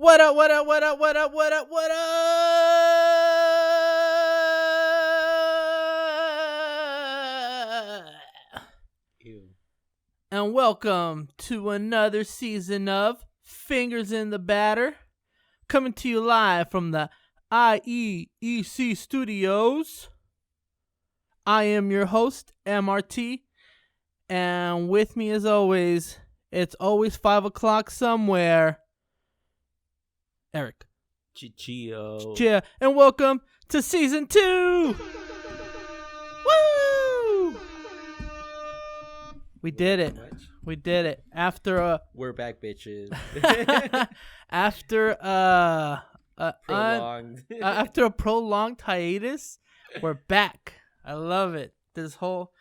What up, what up, what up, what up, what up, what up? Ew. And welcome to another season of Fingers in the Batter, coming to you live from the IEEC studios. I am your host, MRT, and with me as always, it's always 5 o'clock somewhere, Eric. Chichio. Yeah, and welcome to season 2. Woo! We did it. We did it. After We're back, bitches. prolonged after a prolonged hiatus, we're back. I love it. This whole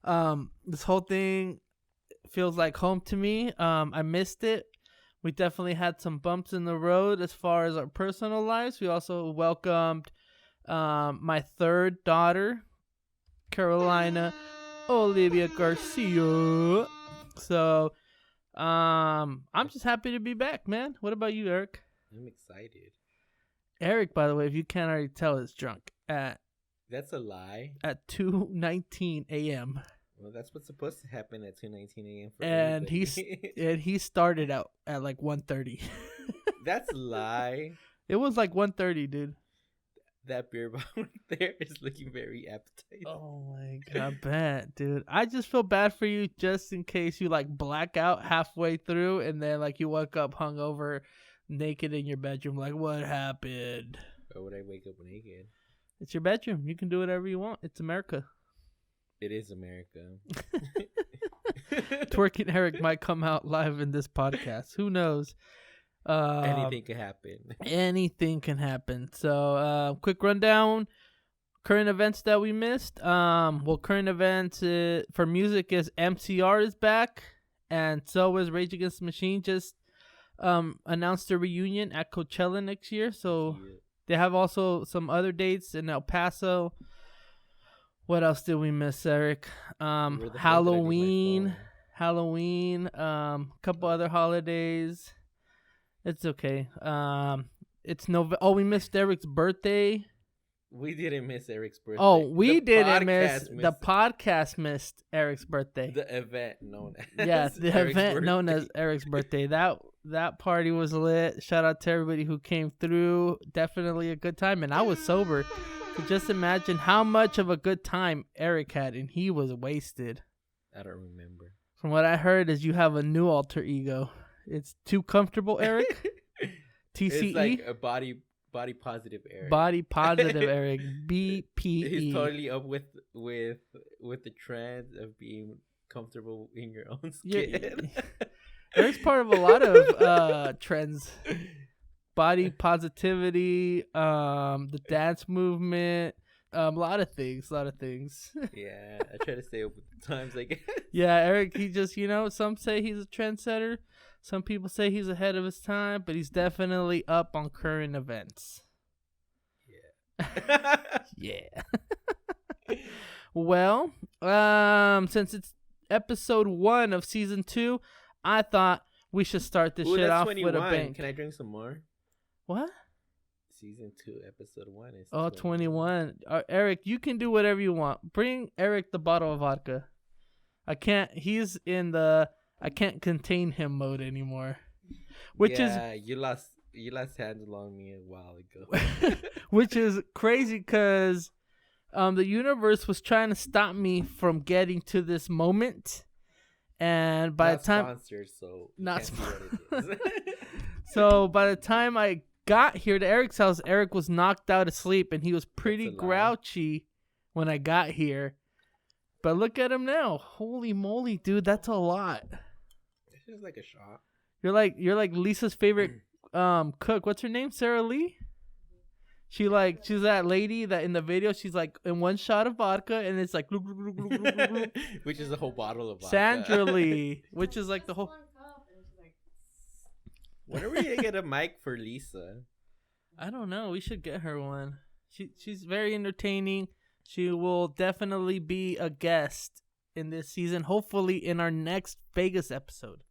thing feels like home to me. I missed it. We definitely had some bumps in the road as far as our personal lives. We also welcomed my third daughter, Carolina Olivia Garcia. So I'm just happy to be back, man. What about you, Eric? I'm excited. Eric, by the way, if you can't already tell, is drunk That's a lie. at 2:19 a.m. Well, that's what's supposed to happen at 2:19 a.m. for and everybody. he started out at like 1:30. That's a lie. It was like 1:30, dude. That beer bottle right there is looking very appetizing. Oh my god, bad, dude. I just feel bad for you just in case you like black out halfway through and then like you woke up hungover, naked in your bedroom. Like, what happened? Or would I wake up naked? It's your bedroom. You can do whatever you want. It's America. It is America. Twerking Eric might come out live in this podcast. Who knows? Anything could happen. Anything can happen. So, quick rundown. Current events that we missed. Current events for music is MCR is back, and so is Rage Against the Machine. Just announced a reunion at Coachella next year. So they have also some other dates in El Paso. What else did we miss, Eric? Halloween, couple other holidays. It's okay. It's we missed Eric's birthday. We didn't miss Eric's birthday. Oh, the podcast missed Eric's birthday. The event known as the event known as Eric's birthday. That party was lit. Shout out to everybody who came through. Definitely a good time, and I was sober. So just imagine how much of a good time Eric had, and he was wasted. I don't remember. From what I heard is you have a new alter ego. It's Too Comfortable Eric. TCE. It's like a body positive Eric. Body positive Eric. BPE. He's totally up with the trend of being comfortable in your own skin. Yeah. Eric's part of a lot of trends. Body positivity, the dance movement, a lot of things. Yeah, I try to stay up with the times, I guess. Yeah, Eric, he just, some say he's a trendsetter. Some people say he's ahead of his time, but he's definitely up on current events. Yeah. Yeah. Well, since it's episode 1 of season 2, I thought we should start this shit off 21. with a bang. Can I drink some more? What? Season 2, episode 1 is 21. Eric, you can do whatever you want. Bring Eric the bottle of vodka. He's in the I can't contain him mode anymore. You lost handle on me a while ago. Which is crazy because the universe was trying to stop me from getting to this moment. And by the time sponsored, so not sponsored. So by the time I got here to Eric's house, Eric was knocked out of sleep and he was pretty grouchy when I got here. But look at him now. Holy moly, dude, that's a lot. This is like a shot. You're like Lisa's favorite cook. What's her name? Sarah Lee? She's that lady that in the video she's like in one shot of vodka and it's like which is a whole bottle of vodka. Sandra Lee, which is like the whole. When are we gonna get a mic for Lisa? I don't know. We should get her one. She's very entertaining. She will definitely be a guest in this season. Hopefully in our next Vegas episode.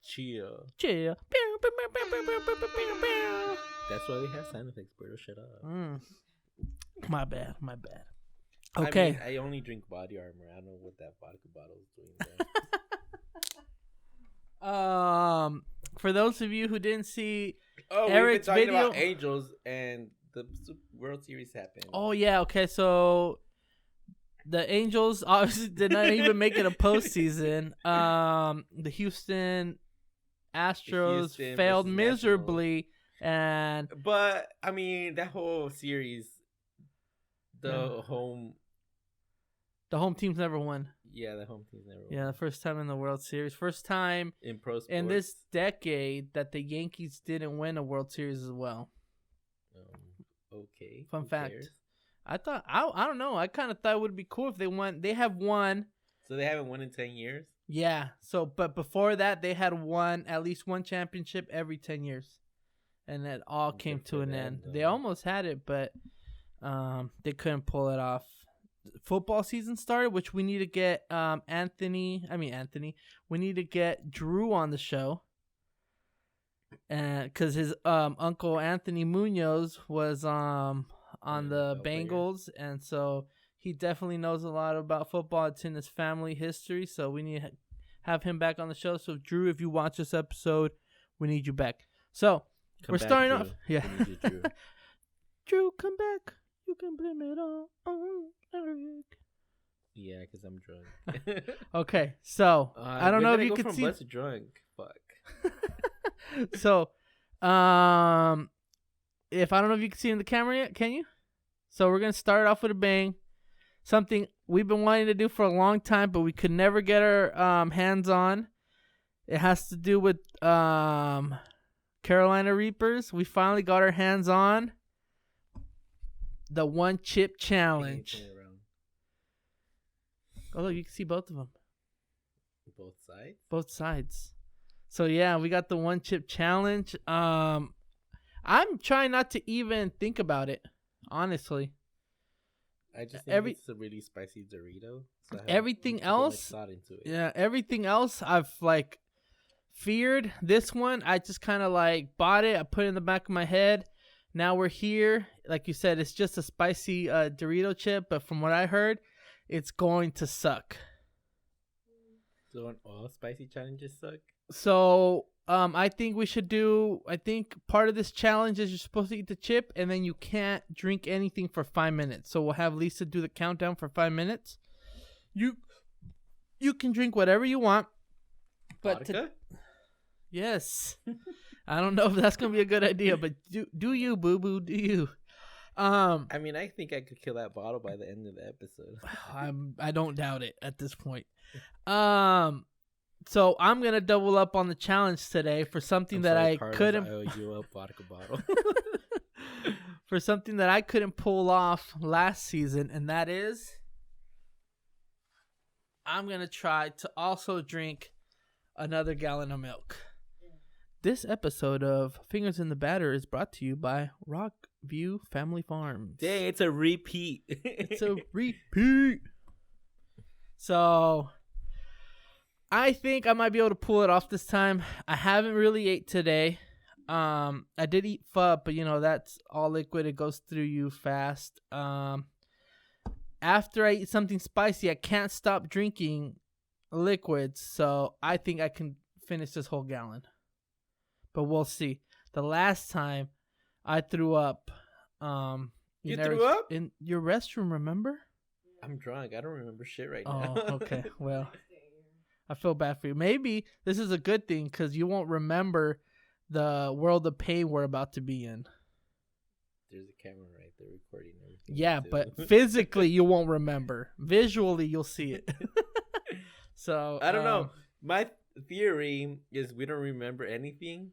Chill. Pew, pew, That's why we have sound effects, Berto. Shut up. My bad. Okay. I only drink body armor. I don't know what that vodka bottle is doing there. For those of you who didn't see we've Eric's been talking video about Angels and the World Series happened. Oh yeah, okay. So the Angels obviously did not even make it a postseason. The Houston Astros failed miserably, but I mean that whole series, the home teams never won. Yeah, the home teams never won. Yeah, the first time in the World Series, first time in pro sports in this decade that the Yankees didn't win a World Series as well. Okay. Fun fact. Cares? I thought I don't know. I kind of thought it would be cool if they won. They have won. So they haven't won in 10 years? Yeah. So, but before that, they had won at least one championship every 10 years, and it all came to an end. They almost had it, but they couldn't pull it off. Football season started, which we need to get Anthony. We need to get Drew on the show, and because his uncle Anthony Munoz was on the Bengals, and so he definitely knows a lot about football. It's in his family history, so we need to have him back on the show. So Drew, if you watch this episode, we need you back. So we're starting off. Yeah, Drew. Drew, come back. You can blame it all on Eric. Yeah, because I'm drunk. Okay, so I don't know if you could see. Blessed drunk. Fuck. So, if I don't know if you can see in the camera yet, can you? So we're gonna start off with a bang. Something we've been wanting to do for a long time, but we could never get our hands on. It has to do with Carolina Reapers. We finally got our hands on the one chip challenge. Oh, look, you can see both of them. Both sides? Both sides. So, yeah, we got the one chip challenge. I'm trying not to even think about it, honestly. I just think it's a really spicy Dorito. So everything else, everything else I've, feared. This one, I just kind of, bought it. I put it in the back of my head. Now we're here. Like you said, it's just a spicy Dorito chip, but from what I heard, it's going to suck. So don't all spicy challenges suck? So I think we should part of this challenge is you're supposed to eat the chip, and then you can't drink anything for 5 minutes. So we'll have Lisa do the countdown for 5 minutes. You can drink whatever you want. But yes. I don't know if that's going to be a good idea, but do you, boo-boo, do you? I mean, I think I could kill that bottle by the end of the episode. I don't doubt it at this point. So I'm going to double up on the challenge today for something that I couldn't... I owe you a vodka bottle. For something that I couldn't pull off last season, and that is... I'm going to try to also drink another gallon of milk. This episode of Fingers in the Batter is brought to you by Rockview Family Farms. Dang, it's a repeat. It's a repeat. So, I think I might be able to pull it off this time. I haven't really ate today. I did eat pho, but that's all liquid. It goes through you fast. After I eat something spicy, I can't stop drinking liquids. So, I think I can finish this whole gallon. But we'll see. The last time I threw up. You threw up? In your restroom, remember? I'm drunk. I don't remember shit right now. Oh, okay. Well, I feel bad for you. Maybe this is a good thing because you won't remember the world of pain we're about to be in. There's a camera right there recording everything. Yeah, but physically you won't remember. Visually, you'll see it. So I don't know. My theory is we don't remember anything.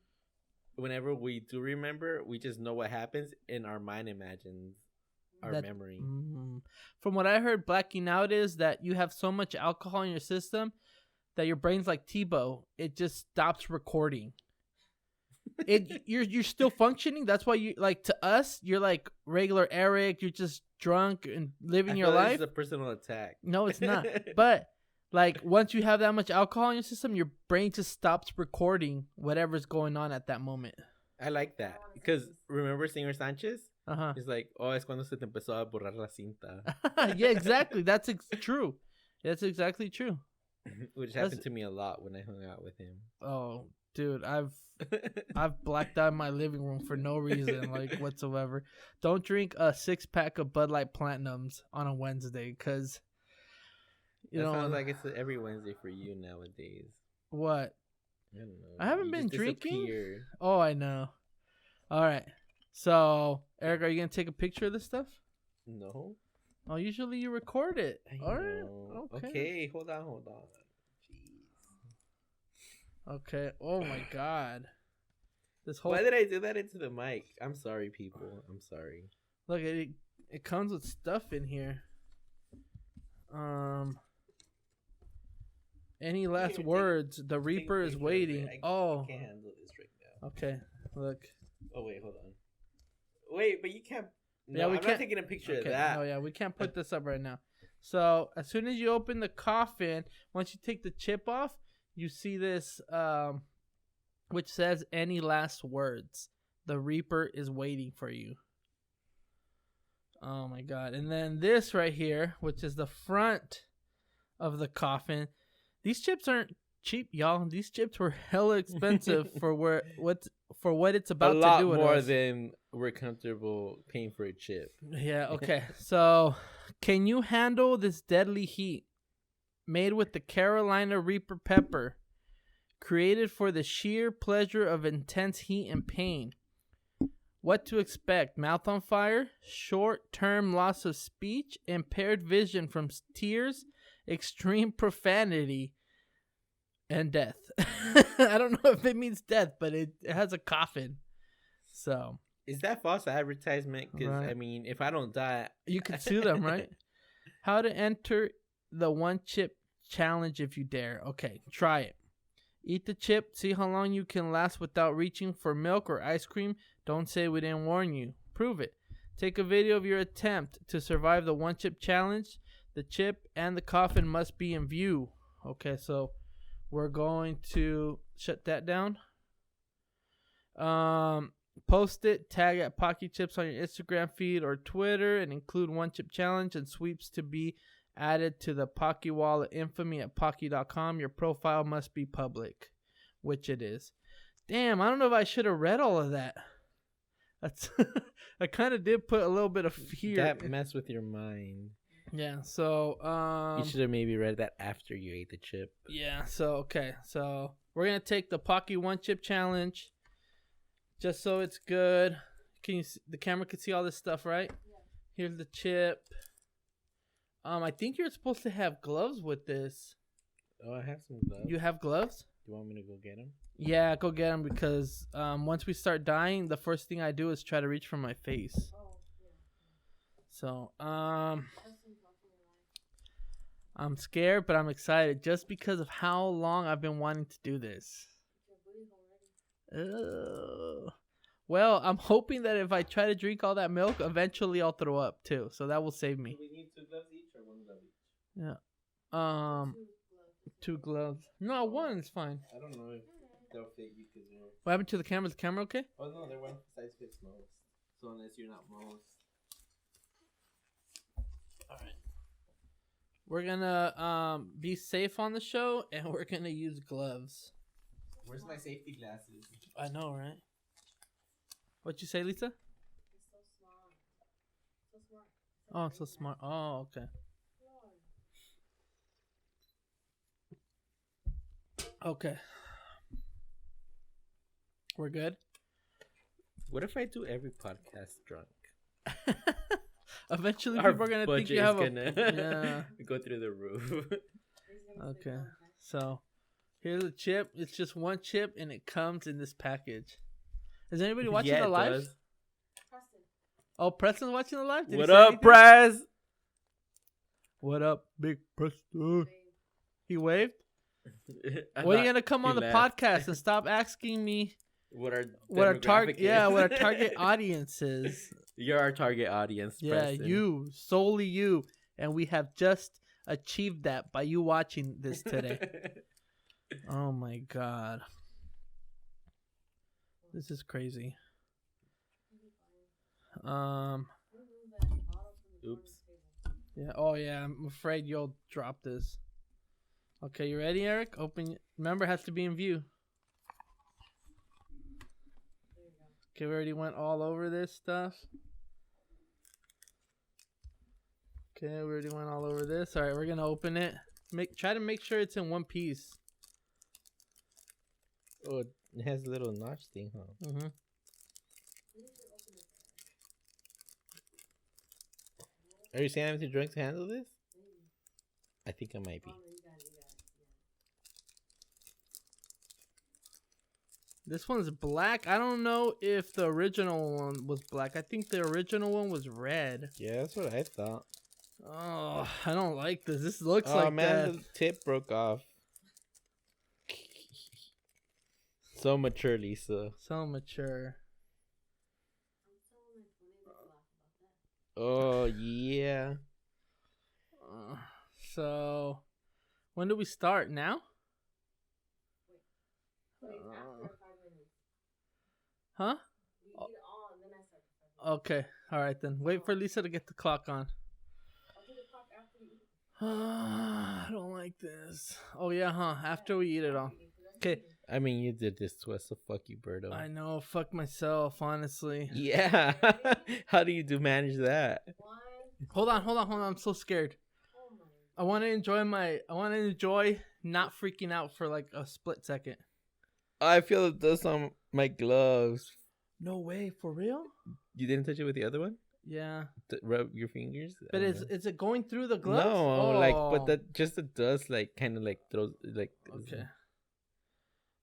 Whenever we do remember, we just know what happens, and our mind imagines our memory. From what I heard, blacking out is that you have so much alcohol in your system that your brain's like Tebow. It just stops recording. You're still functioning. That's why you to us, you're like regular Eric. You're just drunk and living your life. It's a personal attack. No, it's not. But Like once you have that much alcohol in your system, your brain just stops recording whatever's going on at that moment. I like that because remember Señor Sanchez? Uh He's like, oh, es cuando se te empezó a borrar la cinta, huh. Yeah, exactly. That's true. That's exactly true. which happened to me a lot when I hung out with him. Oh, dude, I've blacked out in my living room for no reason, like whatsoever. Don't drink a 6-pack of Bud Light Platinums on a Wednesday, because It sounds like it's every Wednesday for you nowadays. What? I don't know. I haven't You been just drinking. disappear. Oh, I know. All right. So, Eric, are you gonna take a picture of this stuff? No. Oh, usually you record it. I All right. know. Okay. Okay, hold on. Jeez. Okay. Oh my God. This whole Why did I do that into the mic? I'm sorry, people. I'm sorry. look. It comes with stuff in here. Any last Here, words? The Reaper is picture of it. waiting. I Oh. can't handle this right now. Okay. Look. Oh wait, hold on. Wait, but you can't. No, Yeah, we I'm can't- not taking a picture Okay. of that. Oh yeah, we can't put this up right now. So as soon as you open the coffin, once you take the chip off, you see this which says any last words. The Reaper is waiting for you. Oh my God. And then this right here, which is the front of the coffin. These chips aren't cheap, y'all. These chips were hella expensive for what it's about a lot to do with more us. than we're comfortable paying for a chip. Yeah, okay. So, can you handle this deadly heat? Made with the Carolina Reaper pepper, created for the sheer pleasure of intense heat and pain. What to expect? Mouth on fire, short-term loss of speech, impaired vision from tears, extreme profanity, and death. I don't know if it means death, but it has a coffin. So, Is that false advertisement? Because Right. I mean, if I don't die, you can sue them, right? How to enter the one chip challenge if you dare. Okay, try it. Eat the chip, see how long you can last without reaching for milk or ice cream. Don't say we didn't warn you. Prove it. Take a video of your attempt to survive the one chip challenge. The chip and the coffin must be in view. Okay, so we're going to shut that down. Post it, tag at Paqui Chips on your Instagram feed or Twitter, and include one chip challenge and sweeps to be added to the Paqui wall of infamy at Paqui.com. Your profile must be public, which it is. Damn, I don't know if I should have read all of that. That's I kind of did put a little bit of fear. that messed with your mind. Yeah, so You should have maybe read that after you ate the chip. yeah, so okay. So we're going to take the Paqui one chip challenge just so it's good. Can you the camera can see all this stuff, right? Yeah. Here's the chip. I think you're supposed to have gloves with this. Oh, I have some gloves. You have gloves? You want me to go get them? Yeah, go get them because once we start dying, the first thing I do is try to reach for my face. So, I'm scared, but I'm excited just because of how long I've been wanting to do this. Well, I'm hoping that if I try to drink all that milk, eventually I'll throw up too. So that will save me. Do we need 2 gloves each or 1 glove each? Yeah. 2 gloves. No, 1 is fine. I don't know if they'll fit you because they're... What happened to the camera? Is the camera okay? Oh no, they're one size fits most. So unless you're not most. Alright. We're gonna be safe on the show and we're gonna use gloves. Where's my safety glasses? I know, right? What'd you say, Lisa? It's so smart. So smart. Oh, it's so smart. Oh, okay. Okay. We're good? What if I do every podcast drunk? Eventually Our people are gonna think budget you have is a gonna go through the roof. Okay. So here's a chip. It's just 1 chip and it comes in this package. Is anybody watching Yeah, the it live? does. Preston. Oh, Preston's watching the live? Did he What say up, anything? Prez? What up, big Preston? He waved? I When are you thought gonna come he on the left. podcast and stop asking me What our target? demographic is? Yeah, what our target audience is. You're our target audience. Yeah, Preston. you, solely you, and we have just achieved that by you watching this today. Oh my god. This is crazy. Oops. Yeah. Oh yeah. I'm afraid you'll drop this. Okay, you ready, Eric? Open. Remember, it has to be in view. Okay, we already went all over this stuff. Okay, we already went all over this. All right, we're gonna open it. Try to make sure it's in one piece. Oh, it has a little notch thing, huh? Mm-hmm. Are you saying I'm too drunk to handle this? I think I might be. This one's black. I don't know if the original one was black. I think the original one was red. Yeah, that's what I thought. Oh, I don't like this. This looks Oh like man, that. the tip broke off. So mature, Lisa. So mature. Oh yeah. So, when do we start? Now? Wait, after 5 minutes. Huh? We eat it all and then I start the 5 minutes. Okay. All right then. Wait for Lisa to get the clock on. I'll do the clock after you eat it. I don't like this. Oh yeah, huh? After we eat it all. Okay. I mean, you did this to us, so fuck you, Birdo. I know. Fuck myself, honestly. Yeah. How do you manage that? 1. Hold on. I'm so scared. Oh my. I want to enjoy not freaking out for like a split second. I feel it does on my gloves. No way, for real? You didn't touch it with the other one? Yeah. To rub your fingers? I But don't know. is it going through the gloves? No, like, Oh. but that just the dust, like, kind of like throws, like. Okay.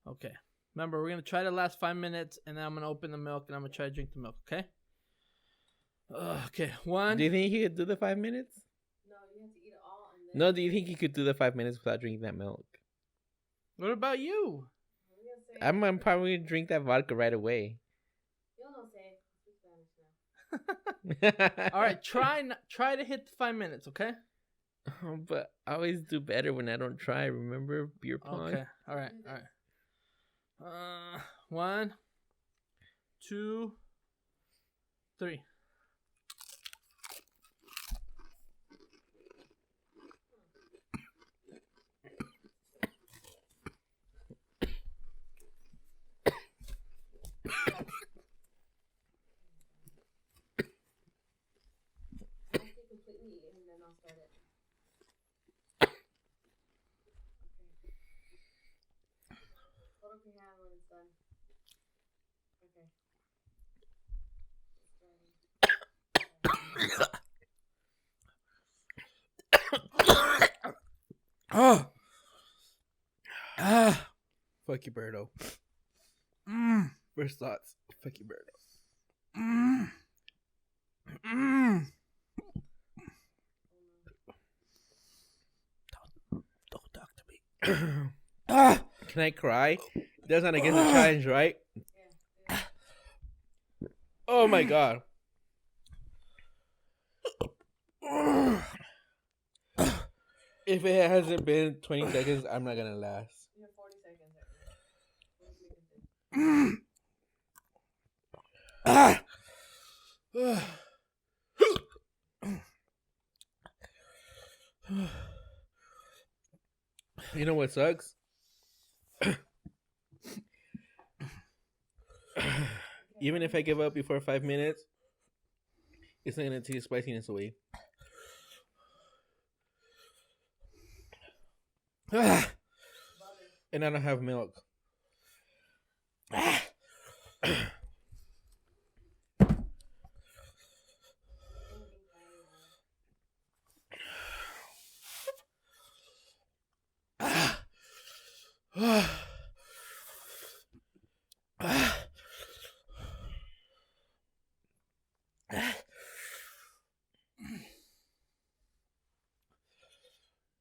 Okay. Remember, we're gonna try to last 5 minutes, and then I'm gonna open the milk, and I'm gonna try to drink the milk. Okay. Okay. One. Do you think he could do the 5 minutes? No, you have to eat it all and then. No, do you think he could do the 5 minutes without drinking that milk? What about you? I'm gonna say. I'm probably gonna drink that vodka right away. You'll know say. Speak Spanish now. All right. Try to hit the 5 minutes. Okay. But I always do better when I don't try. Remember beer pong? Okay. All right. 1, 2, 3. I'll completely eat it and then I'll start it. Hold up your hand when it's done. Okay. Oh. Fuck you, Birdo. First thoughts. Fuck you, Birdo. Don't talk to me. Can I cry? That's not against the challenge, right? Yeah. Oh my god. If it hasn't been 20 seconds, I'm not gonna last. You have 40 seconds. What do you think? You know what sucks? Even if I give up before 5 minutes, it's not gonna take the spiciness away. And I don't have milk.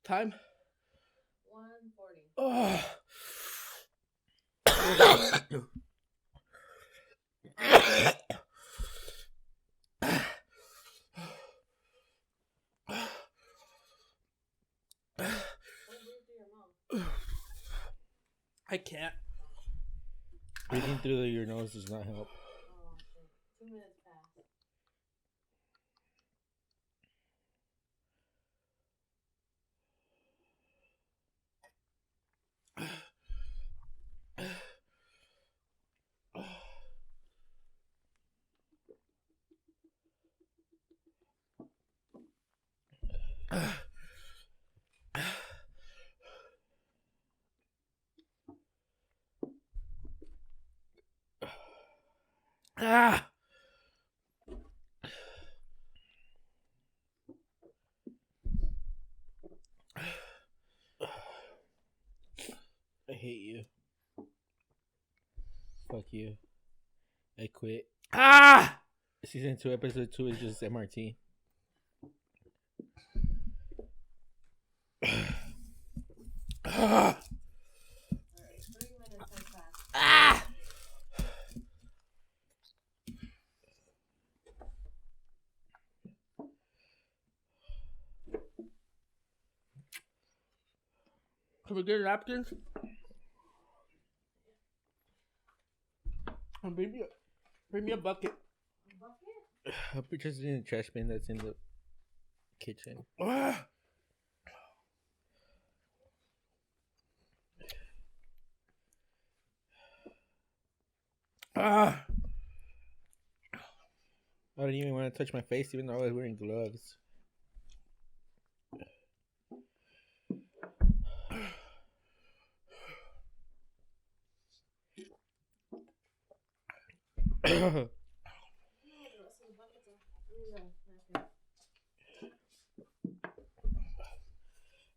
Time. 140. Oh. nose does not help. Oh shit. 2 minutes passed. Ah! I hate you. Fuck you. I quit. Ah! Season 2, episode 2 is just MRT. Ah! Alright, 3 minutes has passed. Ah! Can we get napkins? And bring me a bucket. Bucket? I'll put just in the trash bin that's in the kitchen. Ah! Ah! I don't even want to touch my face, even though I was wearing gloves. No, the rest of the buckets are. Napkin.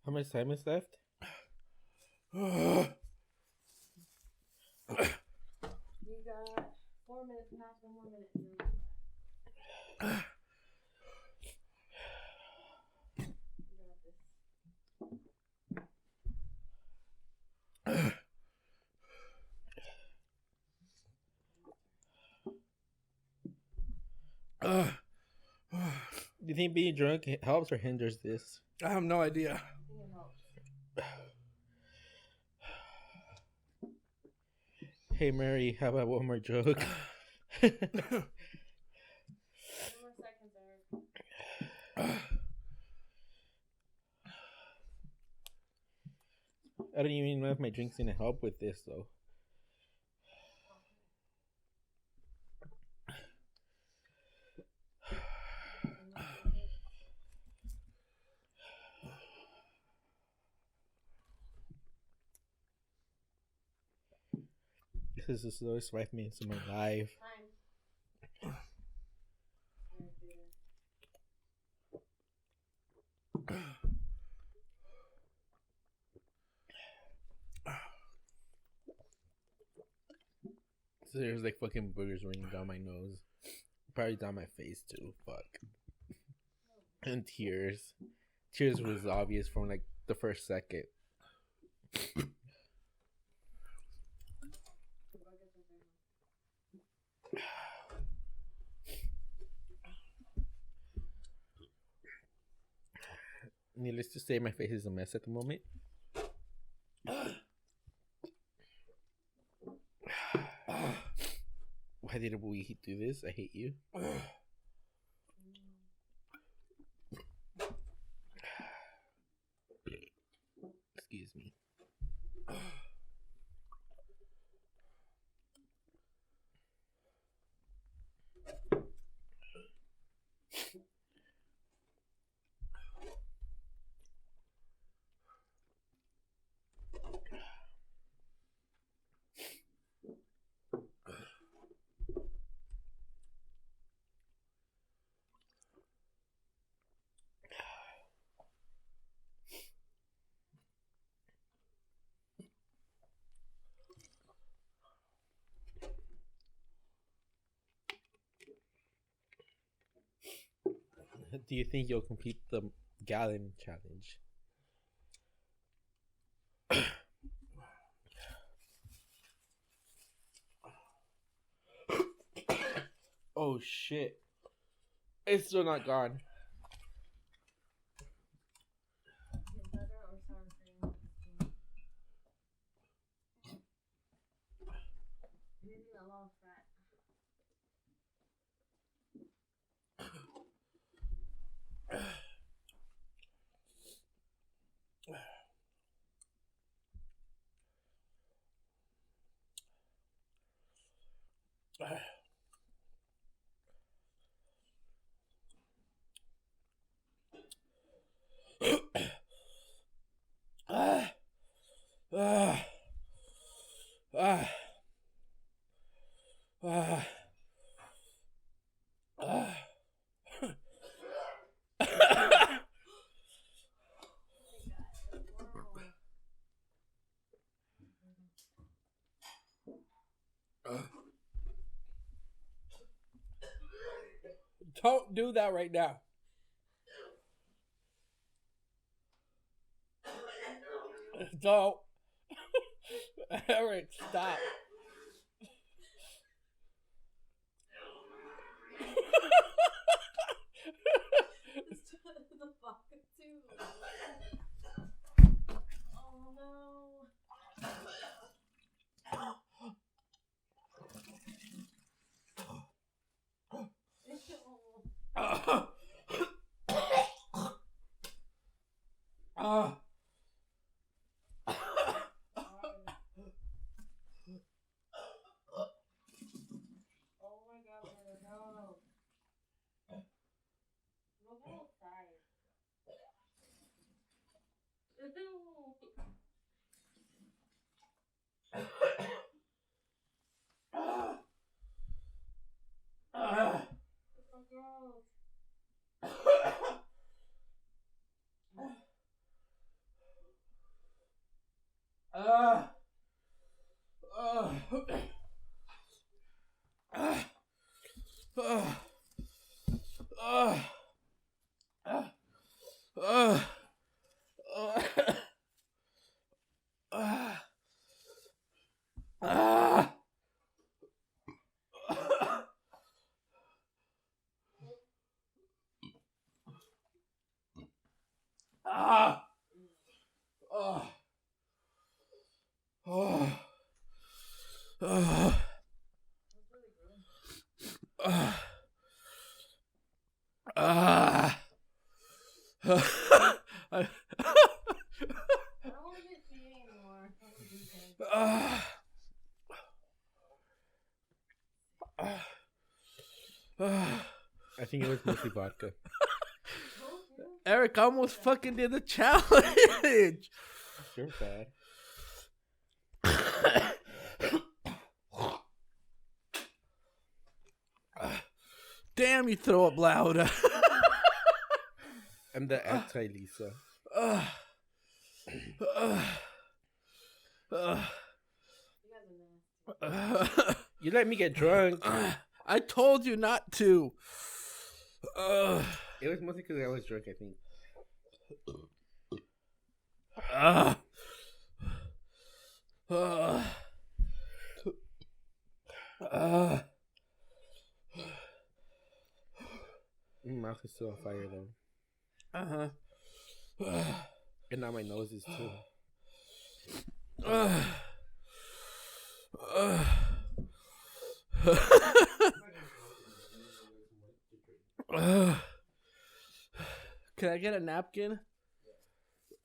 How much time is left? You got 4 minutes past, 1 more minute. And then you got this. Do you think being drunk helps or hinders this? I have no idea. I think it helps. Hey Mary, how about one more joke? 10 more seconds, Eric. I don't even know if my drink's gonna help with this though. This is the slowest 5 minutes of my life. Time. So there's like fucking boogers running down my nose. Probably down my face too. Fuck. And tears. Tears was obvious from like the first second. Needless to say, my face is a mess at the moment. Why did we do this? I hate you. Excuse me. Do you think you'll complete the gallon challenge? Oh shit. It's still not gone. Butter or sour cream? Anything that loves fat. Ah. Ah. Don't do that right now. Don't. Eric, stop. The fuck too. Oh no. Oh my god, brother, no. Look outside. It's so gross. That's really gross. I don't want to get feet anymore. I want to do things. I think it was mostly vodka. Eric almost fucking did the challenge. You're bad. Damn, you throw up loud. I'm the anti-Lisa. You guys are nasty. You let me get drunk. I told you not to. It was mostly because I was drunk, I think. My mouth is still on fire though. And now my nose is too. Can I get a napkin?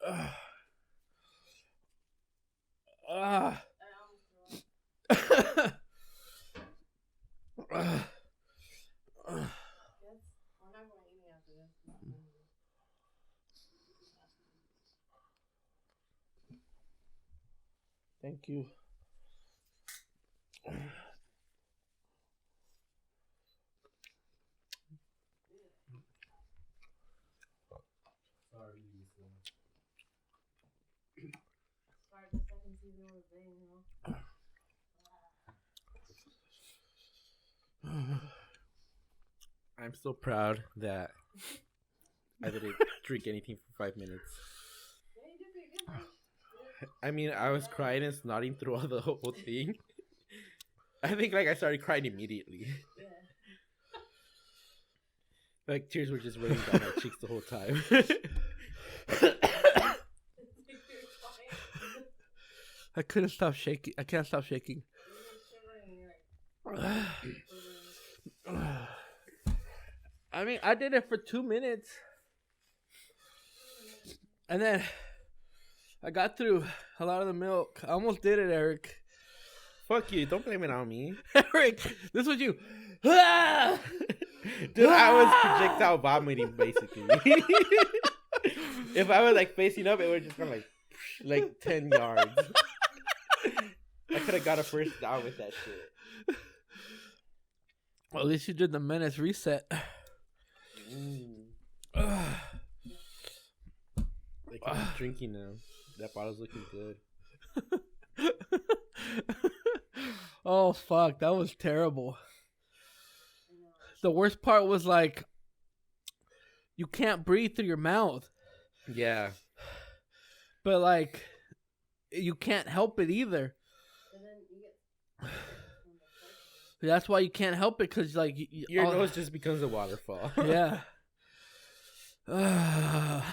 I almost threw up. Yes. We're not going eating after this. Thank you. Start the second season with Zane, you know? I'm so proud that I didn't drink anything for 5 minutes. Yeah, you did pretty good, man. I mean, I was crying and snotting through all the whole thing. I think like I started crying immediately. Yeah. Like tears were just running down my cheeks the whole time. I couldn't stop shaking. I can't stop shaking. I mean, I did it for 2 minutes. And then I got through a lot of the milk. I almost did it, Eric. Fuck you! Don't blame it on me, Eric, this was you. dude. I was projectile vomiting basically. If I was like facing up, it would just gone like 10 yards. I could have got a first down with that shit. Well, at least you did the menace reset. Like I'm drinking now. That bottle's looking good. Oh fuck, that was terrible. The worst part was like you can't breathe through your mouth. Yeah. But like you can't help it either. That's why you can't help it, because like your nose just becomes a waterfall. Yeah. I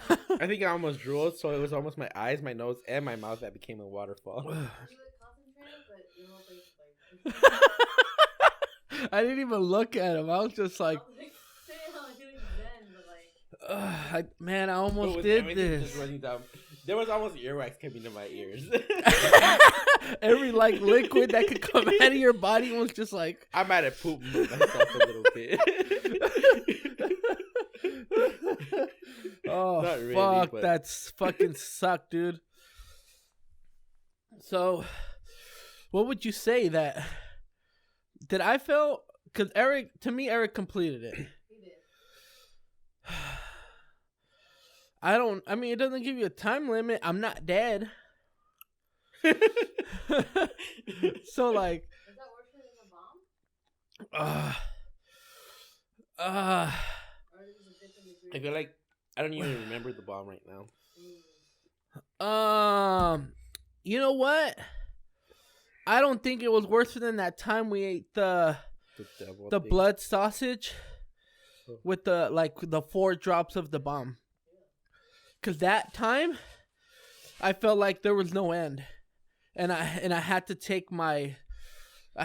think I almost drooled, so it was almost my eyes, my nose, and my mouth that became a waterfall. I didn't even look at him. I was just like, man, I almost did this. Just running down. There was almost earwax coming to my ears. Every like liquid that could come out of your body was just like. I might have pooped myself a little bit. Oh, really, fuck, but... that's fucking suck, dude. So, what would you say that... Did I fail? Because Eric completed it. He did. I mean, it doesn't give you a time limit. I'm not dead. So, like... Is that worse than a bomb? I feel like I don't even remember the bomb right now. You know what? I don't think it was worse than that time we ate the blood sausage with the 4 drops of the bomb. Cause that time, I felt like there was no end, and I had to take my my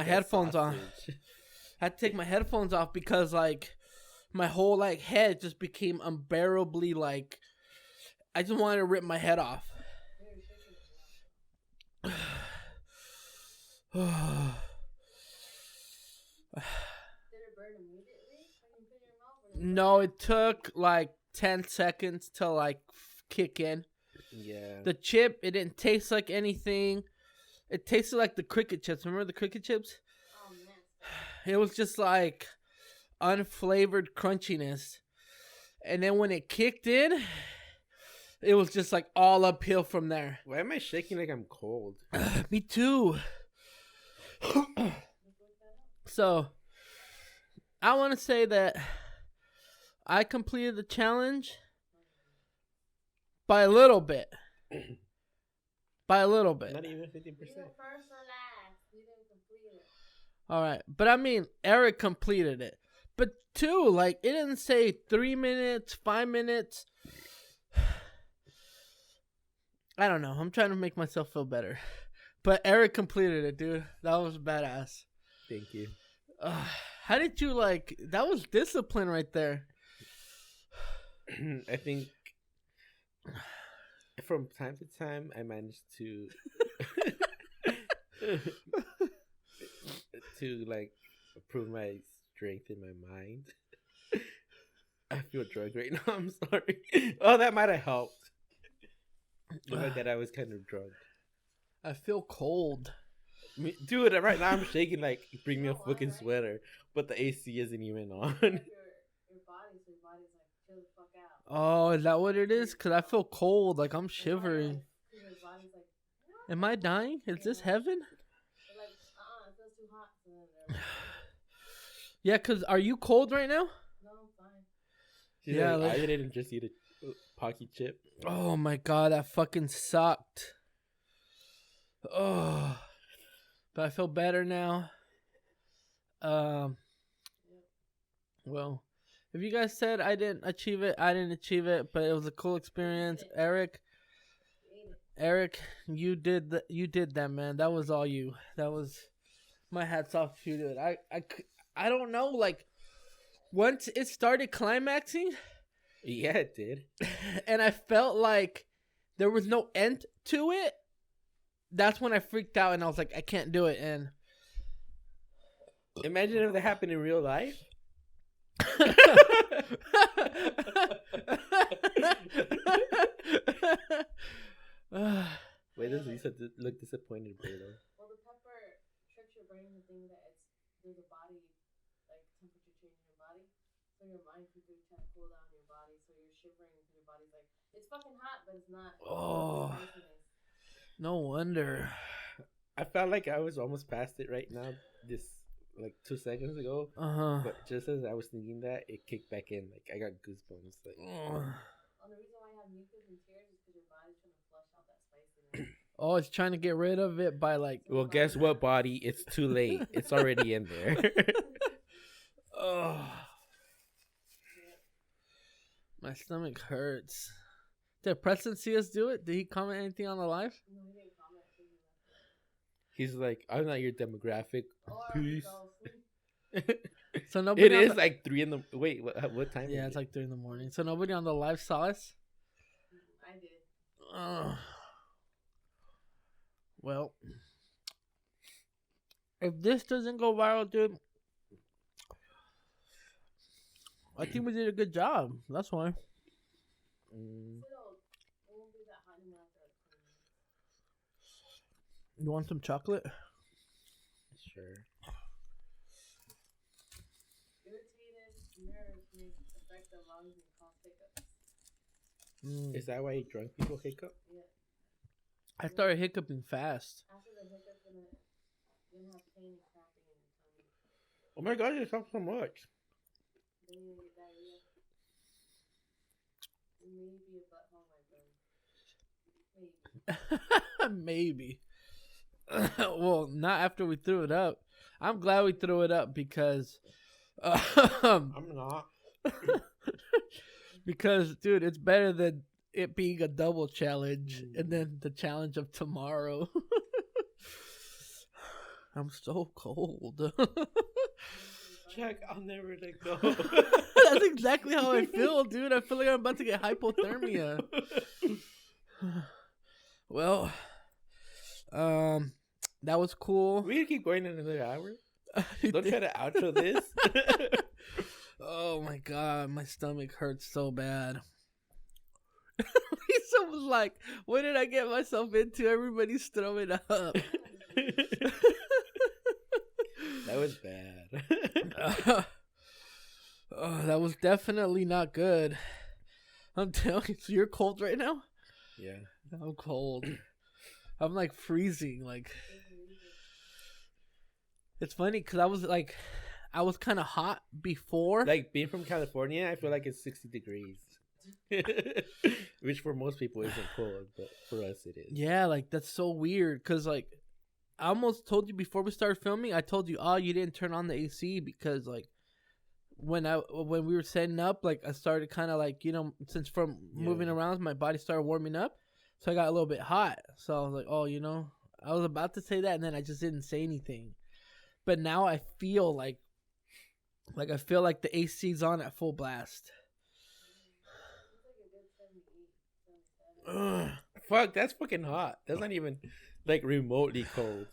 headphones off. I had to take my headphones off because like. My whole like head just became unbearably like I just wanted to rip my head off. Did it burn immediately when you put it in your mouth? No, it took like 10 seconds to like kick in. Yeah. The chip, it didn't taste like anything. It tasted like the cricket chips. Remember the cricket chips? Oh man. It was just like unflavored crunchiness, and then when it kicked in, it was just like all uphill from there. Why am I shaking like I'm cold? Me too. So I want to say that I completed the challenge by a little bit. By a little bit. Not even 50%. You were first or last. You didn't complete it. All right, but I mean, Eric completed it. But 2, like, it didn't say 3 minutes, 5 minutes. I don't know. I'm trying to make myself feel better. But Eric completed it, dude. That was badass. Thank you. How did you, like... That was discipline right there. I think from time to time, I managed to... to, like, prove my... strength in my mind. I feel drugged right now. I'm sorry. Oh, that might have helped. Like that, I was kind of drugged. I feel cold. Dude, right now I'm shaking like bring me a fucking sweater, but the AC isn't even on. Your body's like chill the fuck out. Oh, is that what it is? Cause I feel cold, like I'm shivering. Am I dying? Is this heaven? Like, it feels too hot. Yeah, cause are you cold right now? No, I'm fine. Yeah, like, I didn't just eat a Paqui chip. Oh my god, that fucking sucked. Oh, but I feel better now. Well, if you guys said I didn't achieve it, I didn't achieve it, but it was a cool experience. Eric, you did that, man. That was all you. That was my hats off to you, dude. I don't know, like, once it started climaxing... Yeah, it did. And I felt like there was no end to it. That's when I freaked out and I was like, I can't do it. And imagine if that happened in real life. Why does Lisa look disappointed, Brado? Well, the pepper tricks your brain to think that it's there's a body, like, temperature change in your body. So your mind quickly trying to cool down your body. So you're shivering because your body's like, it's fucking hot, but it's not. Oh. No wonder. I felt like I was almost past it right now. This like 2 seconds ago. But just as I was thinking that, it kicked back in. Like I got goosebumps. Like. Well, the reason why you have mucus and tears is because your body's trying to flush out that spiciness. Oh, it's trying to get rid of it by like. Well, guess what, body? It's too late. It's already in there. Oh. My stomach hurts. Did Preston see us do it? Did he comment anything on the live? No, he didn't comment. He's like, I'm not your demographic. Peace. So nobody. It is like 3 in the. Wait, what time? Yeah, it's like 3 in the morning. So nobody on the live saw us. I did. Well, if this doesn't go viral, dude, I think we did a good job. That's why. You want some chocolate? Sure. Irritated nerves may affect the lungs and cause hiccups. Is that why drunk people hiccup? Yeah. I started hiccuping fast. After the hiccups, you're gonna have pain and cramping in your tummy. Oh my god, you talk so much. Then you're gonna get diarrhea. Maybe a butthole, my friend. Maybe. Well, not after we threw it up. I'm glad we threw it up because I'm not. Because dude, it's better than it being a double challenge and then the challenge of tomorrow. I'm so cold. Jack, I'll never let go. That's exactly how I feel, dude. I feel like I'm about to get hypothermia. Well, that was cool. We can keep going in another hour. Don't try to outro this. Oh my god, my stomach hurts so bad. Lisa was like, what did I get myself into? Everybody's throwing up. That was bad. Oh, that was definitely not good. I'm telling you. So you're cold right now? Yeah. I'm cold. I'm like freezing. Like, it's funny because I was kind of hot before. Like being from California, I feel like it's 60 degrees. Which for most people isn't cold, but for us it is. Yeah, like that's so weird because like I almost told you before we started filming. I told you, oh, you didn't turn on the AC because like when we were setting up, like I started kind of like, you know, since from moving around, my body started warming up, so I got a little bit hot. So I was like, oh, you know, I was about to say that, and then I just didn't say anything. But now I feel like I feel like the AC's on at full blast. Ugh, fuck, that's fucking hot. That's not even like remotely cold.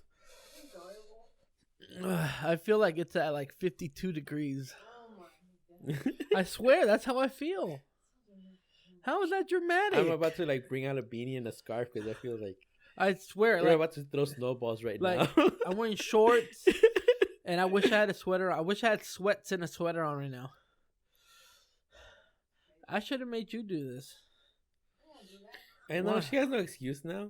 I feel like it's at like 52 degrees. I swear, that's how I feel. How is that dramatic? I'm about to like bring out a beanie and a scarf because I feel like I swear, we're like, about to throw snowballs right now. I'm wearing shorts, and I wish I had a sweater. I wish I had sweats and a sweater on right now. I should have made you do this. I know she has no excuse now.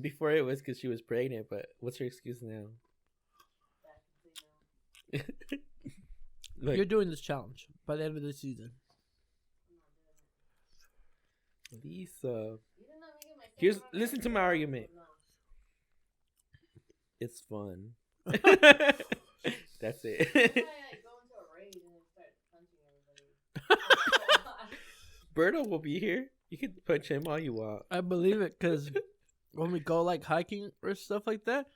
Before it was because she was pregnant, but what's her excuse now? Look, you're doing this challenge by the end of the season. Lisa, listen to my argument. It's fun. That's it. Berto will be here. You can punch him all you want. I believe it because when we go like hiking or stuff like that,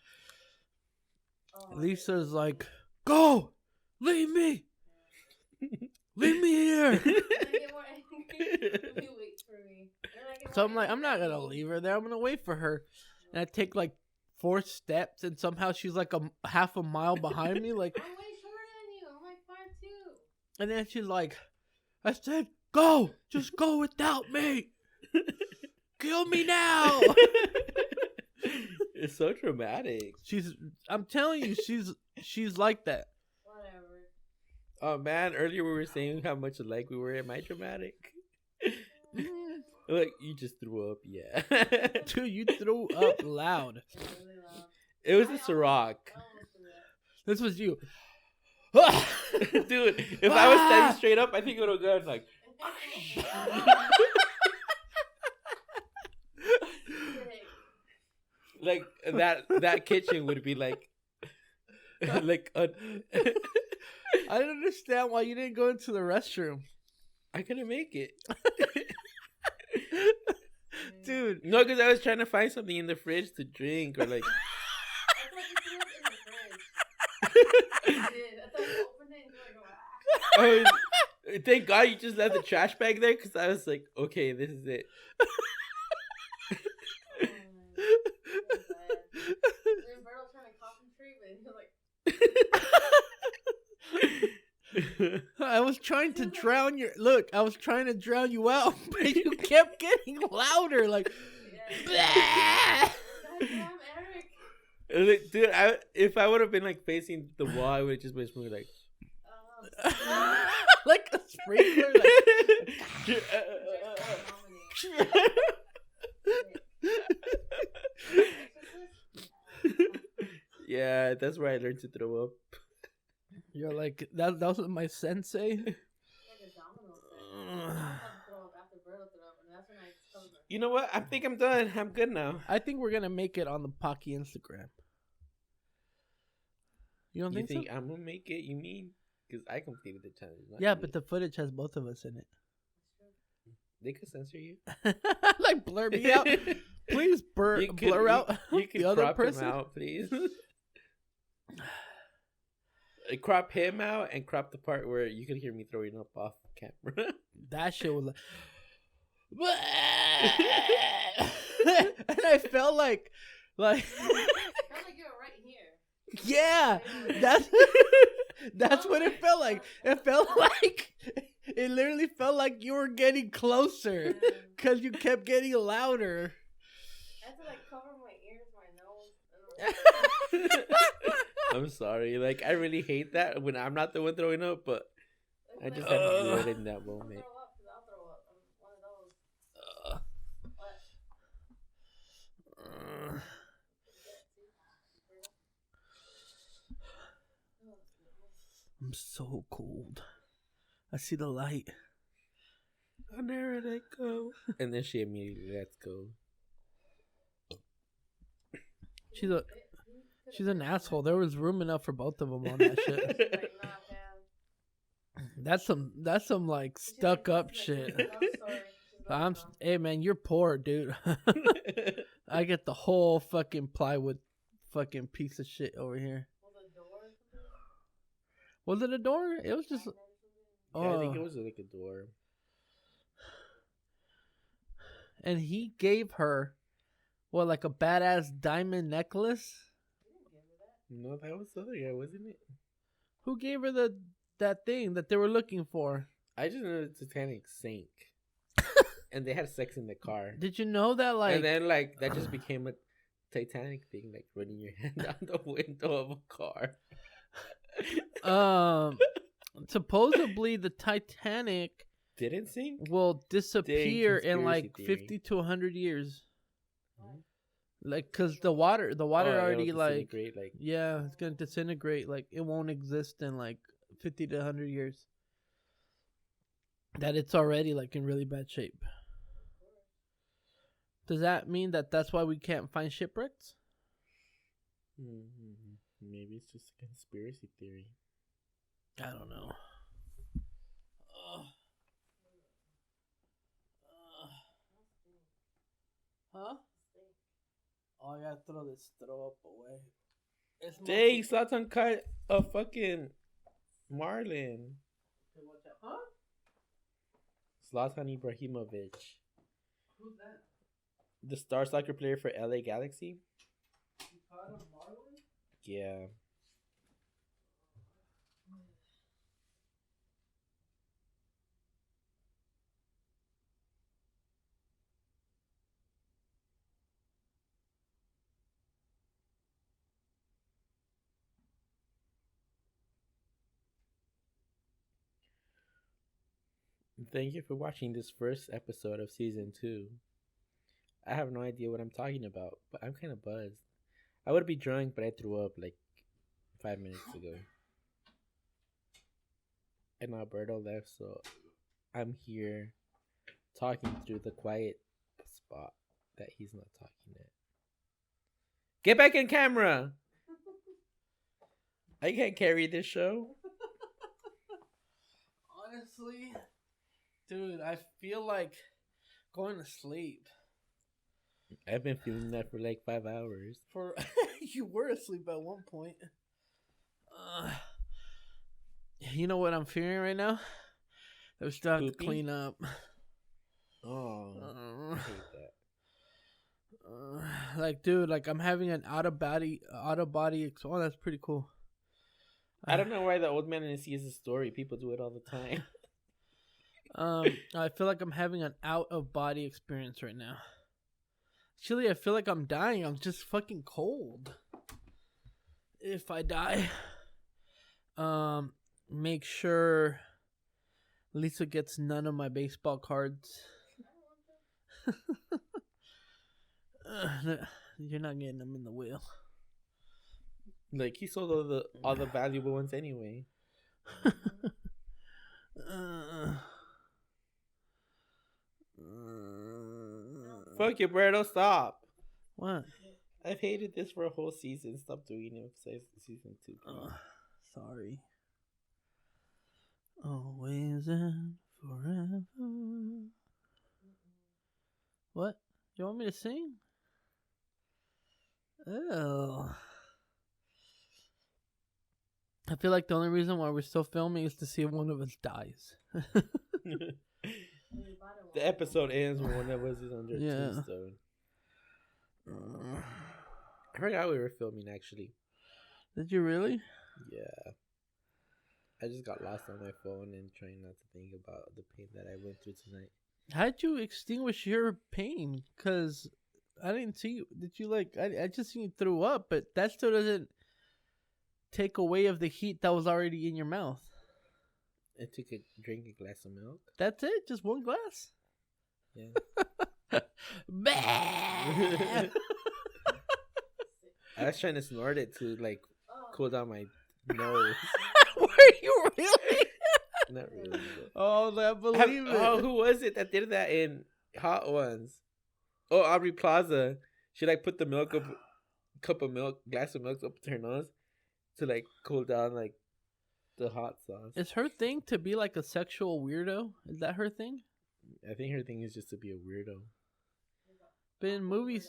Lisa's like, "Go, leave me, leave me here." So I'm like, I'm not gonna leave her there. I'm gonna wait for her, and I take like 4 steps, and somehow she's like a half a mile behind me. Like, I'm way shorter than you. I'm like 5'2". And then she's like, I said, "Go, just go without me. Kill me now." It's so dramatic. I'm telling you, she's like that. Whatever. Oh man, earlier we were saying how much alike we were. Am I dramatic? Like you just threw up, yeah. Dude, you threw up loud. Really loud. It was I a almost- Ciroc. I almost threw that. This was you. Dude, if I was standing straight up, I think it would have gone like. Like that kitchen would be like like I don't understand why you didn't go into the restroom. I couldn't make it. Dude. No, because I was trying to find something in the fridge to drink or like. I thought you threw it in the fridge. I did. I thought you opened it and you were like, Thank God you just left the trash bag there because I was like, okay, this is it. Roberto trying to concentrate, but he was like, I was trying to drown you out, but you kept getting louder. Like, yeah. Goddamn, Eric. Dude, if I would have been like facing the wall, I would have just been smoking like. like a sprinkler. Yeah, that's where I learned to throw up. You're like that was my sensei. You know what? I think I'm done. I'm good now. I think we're gonna make it on the Paqui Instagram. You don't You think so? I'm gonna make it? You mean? Because I completed the challenge. Yeah, but the footage has both of us in it. They could censor you. Like blur me out. Please blur out You can the other crop person. him out, please. Crop him out and crop the part where you can hear me throwing up off camera. That shit was like, and I felt like I felt like you were right here. yeah, that's what it felt like. It felt like it literally felt like you were getting closer because you kept getting louder. I had to like cover my ears, my nose. I'm sorry. Like, I really hate that when I'm not the one throwing up, but I just had to do it in that moment. I'll throw up. I'm one of those. What? I'm so cold. I see the light. I'll never let go. And then she immediately lets go. She's an asshole. There was room enough for both of them on that shit. Like, nah, fam. That's some like stuck up shit. Hey man, you're poor, dude. I get the whole fucking plywood fucking piece of shit over here. Was it a door? It was just. Yeah, I think it was like a door. And he gave her, what, like a badass diamond necklace? No, that was the other guy, wasn't it? Who gave her that thing that they were looking for? I just know the Titanic sank. And they had sex in the car. Did you know that, like... And then, like, that just became a Titanic thing, like running your hand out the window of a car. Supposedly the Titanic didn't sink? will disappear in like theory. 50 to 100 years. Like, cause the water already like, yeah, it's gonna disintegrate. Like, it won't exist in like 50 to 100 years. That it's already like in really bad shape. Does that mean that that's why we can't find shipwrecks? Maybe it's just a conspiracy theory. I don't know. Huh? Oh, I gotta throw this throw up away. Dang, Zlatan caught a fucking marlin. Huh? Zlatan Ibrahimovic. Who's that? The star soccer player for LA Galaxy. You caught a marlin? Yeah. Thank you for watching this first episode of season 2. I have no idea what I'm talking about, but I'm kind of buzzed. I would be drunk, but I threw up like 5 minutes ago. And Alberto left, so I'm here talking through the quiet spot that he's not talking at. Get back in camera! I can't carry this show. Honestly, dude, I feel like going to sleep. I've been feeling that for like 5 hours. You were asleep at one point. You know what I'm feeling right now? That we still have to Pooping? clean up. Oh, I hate that. Like, dude, like I'm having an out of body. Oh, that's pretty cool. I don't know why the old man in the sea is a story. People do it all the time. I feel like I'm having an out of body experience right now. Actually, I feel like I'm dying. I'm just fucking cold. If I die, make sure Lisa gets none of my baseball cards. You're not getting them in the wheel. Like he sold all the valuable ones anyway. Fuck you, Berto, stop. What? I've hated this for a whole season. Stop doing it besides season 2. Sorry. Always and forever. What? You want me to sing? Oh. I feel like the only reason why we're still filming is to see if one of us dies. The episode ends when one of us is under a tombstone. I forgot we were filming actually. Did you really? Yeah. I just got lost on my phone and trying not to think about the pain that I went through tonight. How'd you extinguish your pain? Because I didn't see you. Did you like... I just seen you threw up, but that still doesn't take away of the heat that was already in your mouth. I took a drink a glass of milk. That's it? Just one glass? Yeah. Bah! I was trying to snort it to like cool down my nose. Were you really? Not really. But... Oh, I believe it. Oh, who was it that did that in Hot Ones? Oh, Aubrey Plaza. She like put the milk up, glass of milk up to her nose to like cool down like the hot sauce. Is her thing to be like a sexual weirdo? Is that her thing? I think her thing is just to be a weirdo. But in movies,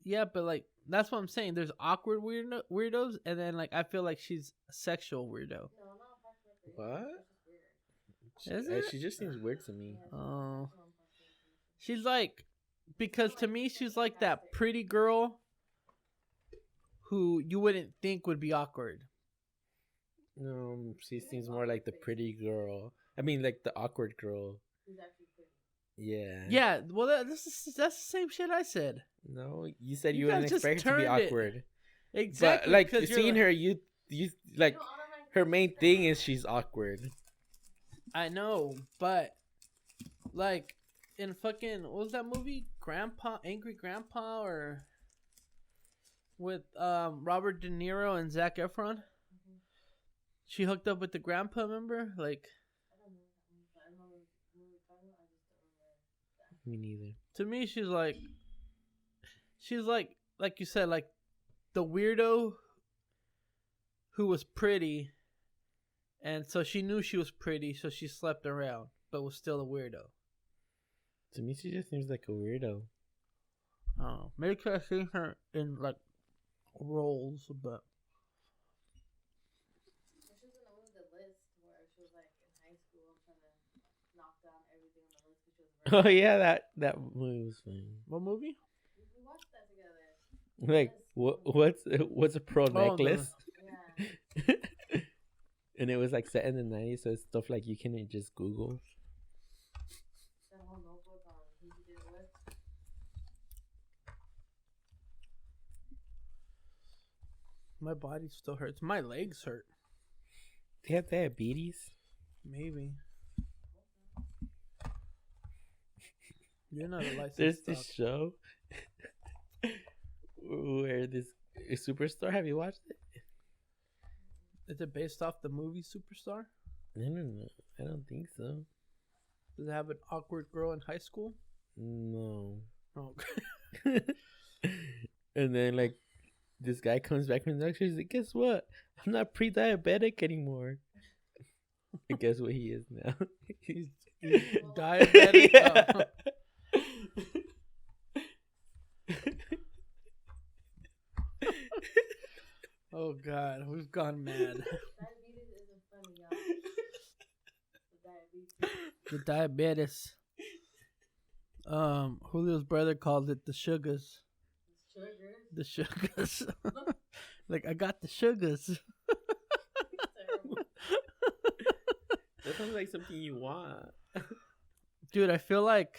yeah, but like that's what I'm saying. There's awkward weirdos, and then like I feel like she's a sexual weirdo. What? Is it? She just seems weird to me. Oh, she's like, because to me she's like that pretty girl who you wouldn't think would be awkward. No, she seems more like the pretty girl. I mean, like the awkward girl. Yeah. Yeah. Well, that's the same shit I said. No, you said You you wouldn't guys just expect her to be turned it. awkward. Exactly. But like because you're seeing her, you like her main thing is she's awkward. I know, but like in fucking what was that movie? Angry Grandpa, or with Robert De Niro and Zac Efron. Mm-hmm. She hooked up with the grandpa, remember? Like, I don't know. Me neither. To me, she's like you said, like the weirdo who was pretty, and so she knew she was pretty, so she slept around, but was still a weirdo. To me, she just seems like a weirdo. Oh, maybe because I've seen her in like roles, but. She was in the movie The List, where she was like in high school trying to knock down everything on the list because she was. Oh yeah, that movie was fun. What movie? We watched that together. Like what's a pearl necklace? No. Yeah. And it was like set in the 90s, so it's stuff like you can just Google. That whole notebook on who she did it with. My body still hurts. My legs hurt. They have diabetes? Maybe. You're not a licensed There's dog. this show where this a superstar. Have you watched it? Is it based off the movie Superstar? No. I don't think so. Does it have an awkward girl in high school? No. Oh. And then like this guy comes back from the doctor. He's like, "Guess what? I'm not pre-diabetic anymore." And guess what he is now? He's diabetic. Yeah. Oh God, we've gone mad. Diabetes isn't funny, y'all. The diabetes. The diabetes. Julio's brother called it the sugars. Sugar. The sugars. Like, I got the sugars. Terrible. That sounds like something you want. Dude, I feel like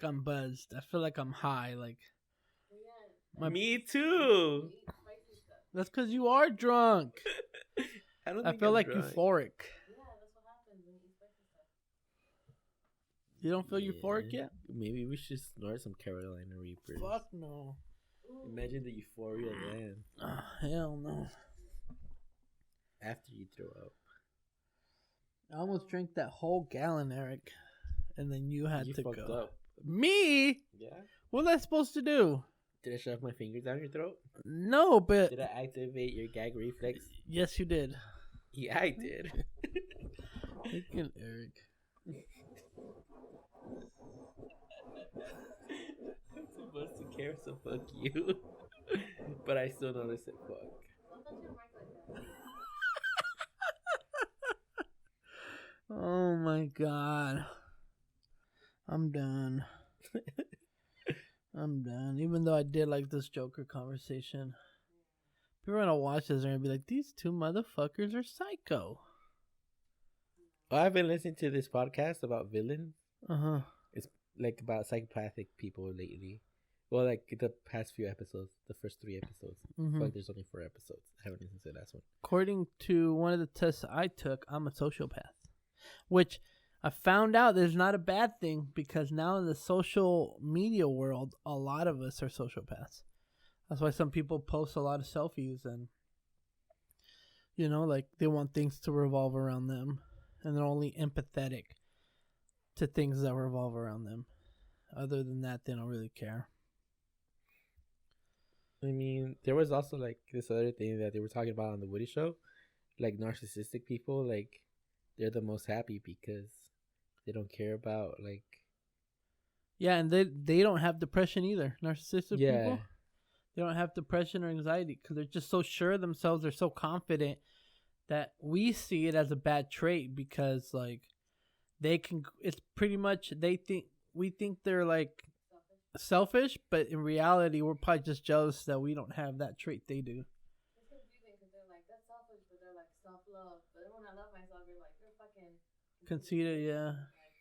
I'm buzzed. I feel like I'm high. Like, Yeah. Me too. You eat spicy stuff. that's because you are drunk. don't I think feel I'm like drunk. euphoric. Yeah, that's what happens when you eat spicy stuff. You don't feel euphoric yet? Maybe we should snort some Carolina Reapers. Fuck no. Ooh. Imagine the euphoria then Hell no. after you throw up. I almost drank that whole gallon, Eric. And then you had You to fucked go. up. Me? Yeah. What was I supposed to do? Did I shove my fingers down your throat? No, but Did I activate your gag reflex? yes, you did. Yeah, I did. Freaking Eric. I'm supposed to care, so fuck you. But I still notice it. Fuck. Don't touch your mic like that. Oh my God. I'm done. I'm done. Even though I did like this Joker conversation. People are gonna watch this and they're gonna be like, these two motherfuckers are psycho. I've been listening to this podcast about villains. Uh-huh. Like about psychopathic people lately. Well, like the past few episodes, the first 3 episodes. Mhm. Like there's only 4 episodes. I haven't listened to the last one. According to one of the tests I took, I'm a sociopath. Which I found out there's not a bad thing because now in the social media world, a lot of us are sociopaths. That's why some people post a lot of selfies and, you know, like they want things to revolve around them and they're only empathetic to things that revolve around them. Other than that, they don't really care. I mean, there was also like this other thing that they were talking about on the Woody Show. Like narcissistic people, like they're the most happy because they don't care about like. Yeah, and they don't have depression either. Narcissistic Yeah. people, they don't have depression or anxiety because they're just so sure of themselves. They're so confident that we see it as a bad trait because like they can. It's pretty much we think they're like selfish, but in reality, we're probably just jealous that we don't have that trait they do. It's confusing because they're like, that's selfish, but they're like self-love. But then when I love myself, you're like, you're fucking Conceited, yeah, like,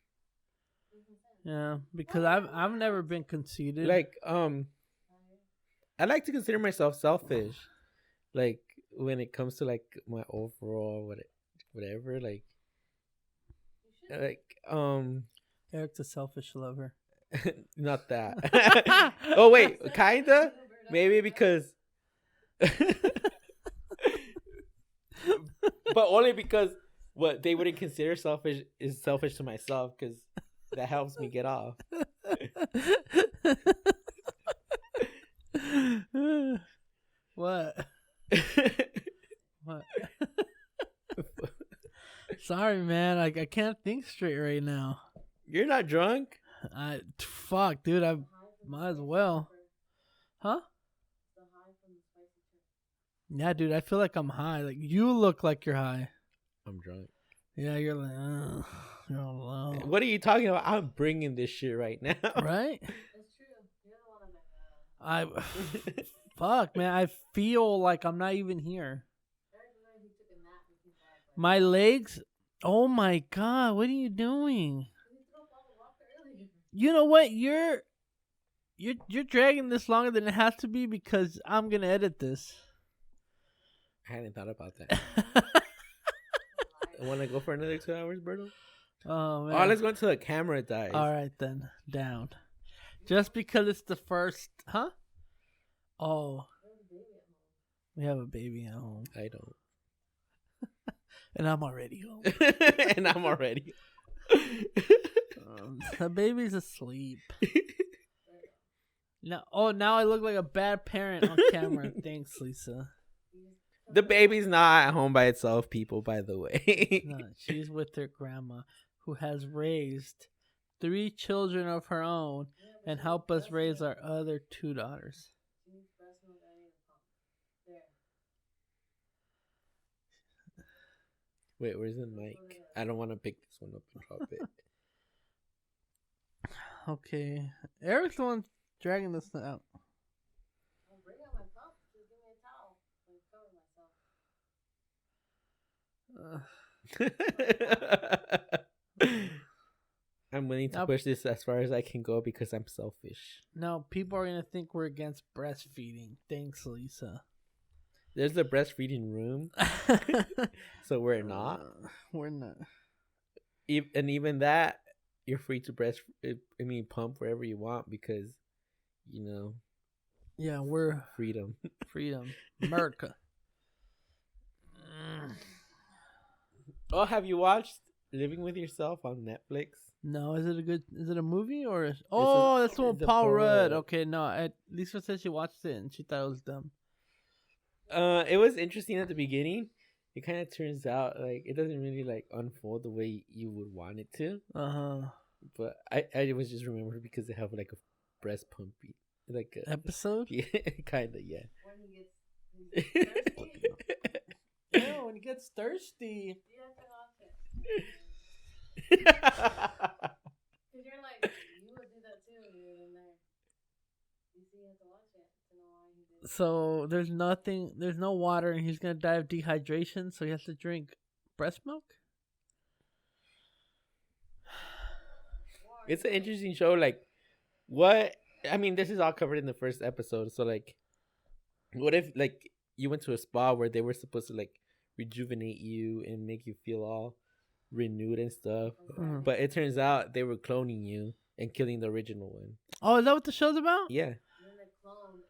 makes no sense. yeah. Because I've never been conceited. Like I like to consider myself selfish, like when it comes to like my overall whatever like You should. like Eric's a selfish lover. not that. Oh wait, kinda maybe because. But only because what they wouldn't consider selfish is selfish to myself because that helps me get off. What? What? Sorry, man. I can't think straight right now. You're not drunk? Fuck, dude. I The high from the might as spicy well. pepper. Huh? The high from the spicy pepper. Yeah, dude. I feel like I'm high. Like you look like you're high. I'm drunk. Yeah, you're like, you're all low. What are you talking about? I'm bringing this shit right now. Right? It's true. You're the one I'm like, Fuck, man. I feel like I'm not even here. Eric was like, he took a nap and came back. Like, My legs. Oh my God. What are you doing? he threw up all the water earlier. You know what? You're dragging this longer than it has to be because I'm gonna edit this. I hadn't thought about that. Want to go for another 2 hours, Berto? Oh man. Oh, let's go until the camera dies. All right then, down. Just because it's the first, huh? Oh, we have a baby at home, I don't. and I'm already home. And I'm already. The baby's asleep. Now I look like a bad parent on camera. Thanks, Lisa. The baby's not at home by itself, people, by the way. No, she's with her grandma, who has raised 3 children of her own and helped us raise our other 2 daughters. Wait, where's the mic? I don't want to pick this one up and drop it. Okay, Eric's the one dragging this out. I'll bring out my cup. Just give me a towel. I cover myself. I'm willing to Now- push this as far as I can go because I'm selfish. Now, people are going to think we're against breastfeeding. Thanks, Lisa. There's a breastfeeding room, so we're not. We're not. And even that, you're free to pump wherever you want because, Yeah, we're freedom. freedom. America. Oh, have you watched Living with Yourself on Netflix? No, is it a movie or? That's the one it's a Paul Paul Rudd. Rudd. Okay, no, Lisa said she watched it and she thought it was dumb. It was interesting at the beginning. It kind of turns out like it doesn't really like unfold the way you would want it to. But I was just remembered because they have like a breast pumpy like a, Episode. yeah, kind of yeah. When he gets thirsty, Yeah, when he gets thirsty. you have to watch it. Because you're like, you would do that too if you were in there. You see, you have to watch it to know why he did it. So there's no water, and he's gonna die of dehydration. So he has to drink breast milk. It's an interesting show. Like, what? I mean, this is all covered in the first episode. So, like, what if, like, you went to a spa where they were supposed to, like, rejuvenate you and make you feel all renewed and stuff. Mhm. But it turns out they were cloning you and killing the original one. Oh, is that what the show's about? Yeah. And then the clone is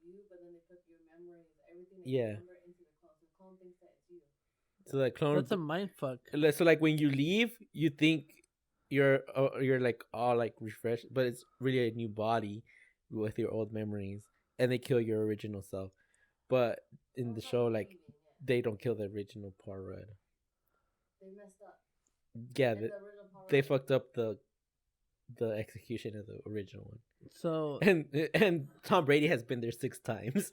you, but then they put your memories, everything that Yeah. you remember into the clone. So the clone thinks that it's you. So, like, clone. That's a mind fuck. So, like, when you leave, you think you're like, all, like, refreshed. But it's really a new body with your old memories. And they kill your original self. But in the show, like, they don't kill the original Paul Rudd. They messed up. Yeah, And the original Power they Rangers- fucked up the execution of the original one. So And Tom Brady has been there 6 times.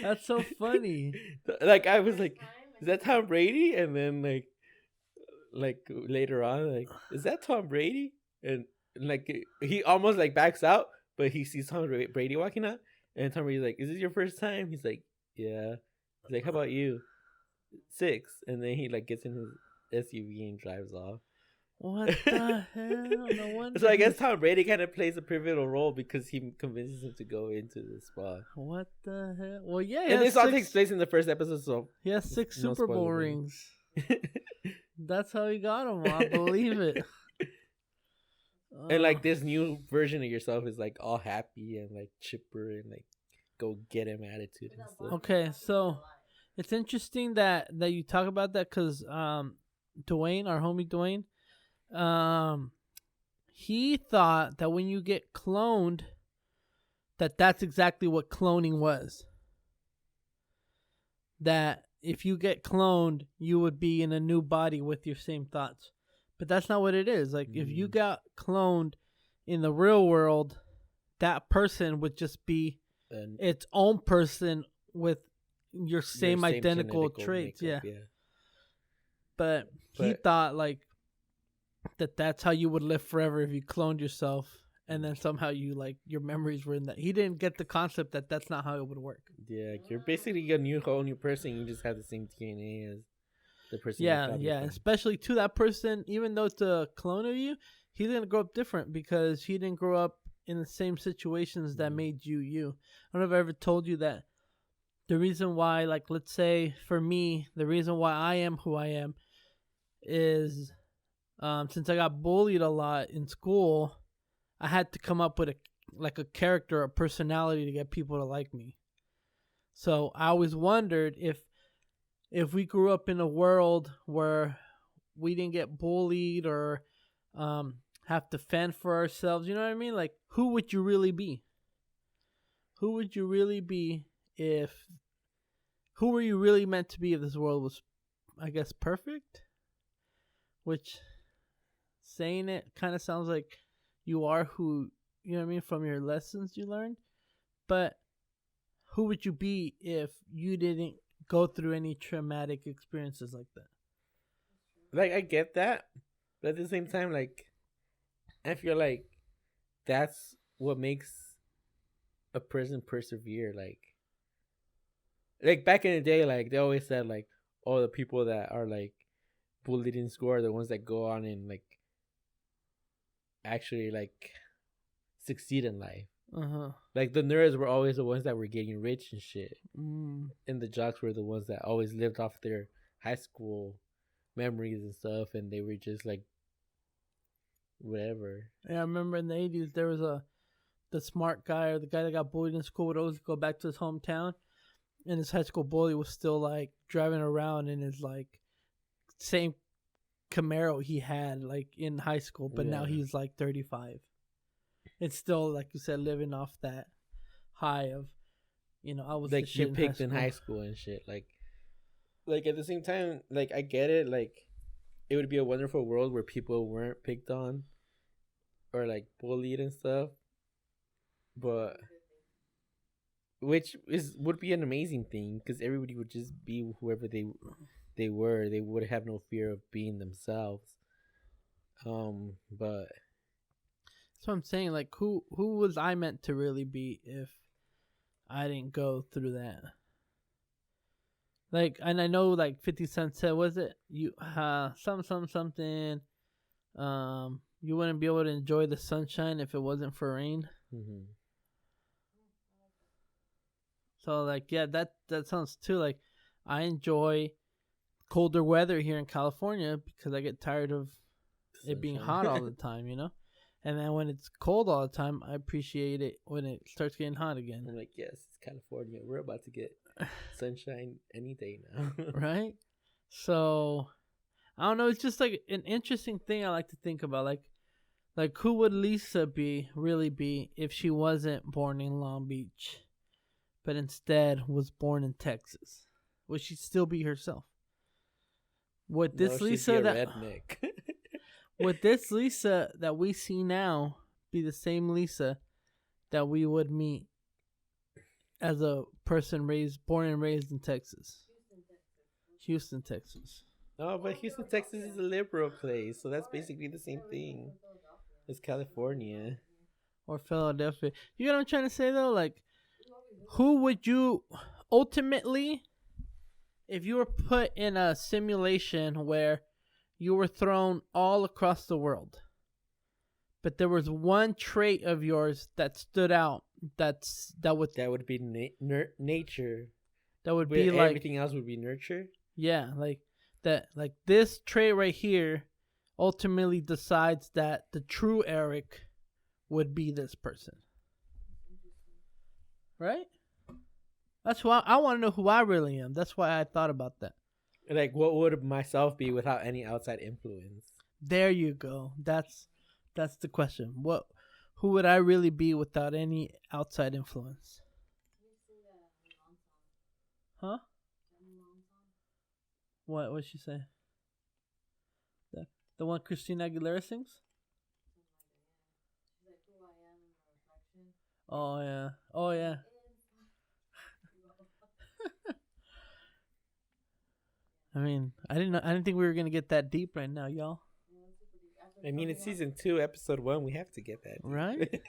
that's so funny. Like, I was First like, time is that Tom Brady? And then like later on, like, is that Tom Brady? And like he almost like backs out, but he sees Tom Brady walking out, and Tom Brady's like, "Is this your first time?" He's like, "Yeah." He's like, "How about you?" 6, and then he like gets in his SUV and drives off. What the hell? No wonder. So I guess Tom Brady kind of plays a pivotal role because he convinces him to go into the spa. What the hell? Well, yeah. And this all takes place in the first episode, so He has 6 no Super Bowl spoiler. rings. That's how he got him. I believe it. And like this new version of yourself is like all happy and like chipper and like go get him attitude and stuff. Okay, so it's interesting that you talk about that because Dwayne, our homie Dwayne, he thought that when you get cloned, that's exactly what cloning was. That if you get cloned, you would be in a new body with your same thoughts. But that's not what it is. Like, if you got cloned in the real world, that person would just be And its own person with your same your identical genetical traits. makeup, Yeah. But he But- thought, like, that's how you would live forever if you cloned yourself. And then somehow you, like, your memories were in that. He didn't get the concept that that's not how it would work. Yeah, you're basically a whole new person. You just have the same DNA as the person. you Yeah, copied yeah. from. Especially to that person, even though it's a clone of you, he's going to grow up different because he didn't grow up in the same situations that made you you. I don't know if I ever told you that the reason why, like, let's say for me, the reason why I am who I am is since I got bullied a lot in school, I had to come up with a character, a personality to get people to like me. So I always wondered if we grew up in a world where we didn't get bullied or have to fend for ourselves, you know what I mean? Like, who would you really be? Who would you really be if... Who were you really meant to be if this world was, I guess, perfect? Which, saying it kind of sounds like you are who, you know what I mean, from your lessons you learned. But who would you be if you didn't go through any traumatic experiences like that? Like, I get that, but at the same time, like, I feel like that's what makes a person persevere. Like back in the day, like they always said, like, all the people that are like bullied in school are the ones that go on and like actually like succeed in life. Like the nerds were always the ones that were getting rich and shit, and the jocks were the ones that always lived off their high school memories and stuff, and they were just like whatever. Yeah, I remember in the 80s there was the smart guy or the guy that got bullied in school would always go back to his hometown, and his high school bully was still like driving around in his like same Camaro he had like in high school, but now he's like 35. It's still, like you said, living off that high of, you know, I was like shit picked in high school and shit. Like at the same time, like I get it. Like it would be a wonderful world where people weren't picked on or like bullied and stuff, but which would be an amazing thing because everybody would just be whoever they were. They would have no fear of being themselves. But that's what I'm saying. Like, who was I meant to really be if I didn't go through that? Like, and I know, like 50 Cent said, was it you? Something. You wouldn't be able to enjoy the sunshine if it wasn't for rain. Mm-hmm. So, like, yeah, that sounds too like I enjoy colder weather here in California because I get tired of it being hot all the time, you know. And then when it's cold all the time, I appreciate it when it starts getting hot again. I'm like, yes, it's California. We're about to get sunshine any day now. Right? So, I don't know. It's just like an interesting thing I like to think about. Like who would Lisa really be if she wasn't born in Long Beach, but instead was born in Texas? Would she still be herself? Would this Lisa redneck? Would this Lisa that we see now be the same Lisa that we would meet as a person born and raised in Texas? Houston, Texas. No, but Houston, Texas is a liberal place, so that's basically the same thing as California. Or Philadelphia. You know what I'm trying to say, though? Like, who would you ultimately, if you were put in a simulation where you were thrown all across the world, but there was one trait of yours that stood out, that would be nature. That would be like everything else would be nurture. Yeah, like that. Like this trait right here, ultimately decides that the true Eric would be this person. Right? That's why I want to know who I really am. That's why I thought about that. Like, what would myself be without any outside influence? There you go. That's the question. Who would I really be without any outside influence? Huh? What'd she say? The one Christina Aguilera sings? Oh yeah. Oh yeah. I mean, I didn't think we were gonna get that deep right now, y'all. I mean, it's season 2, episode 1. We have to get that deep. Right?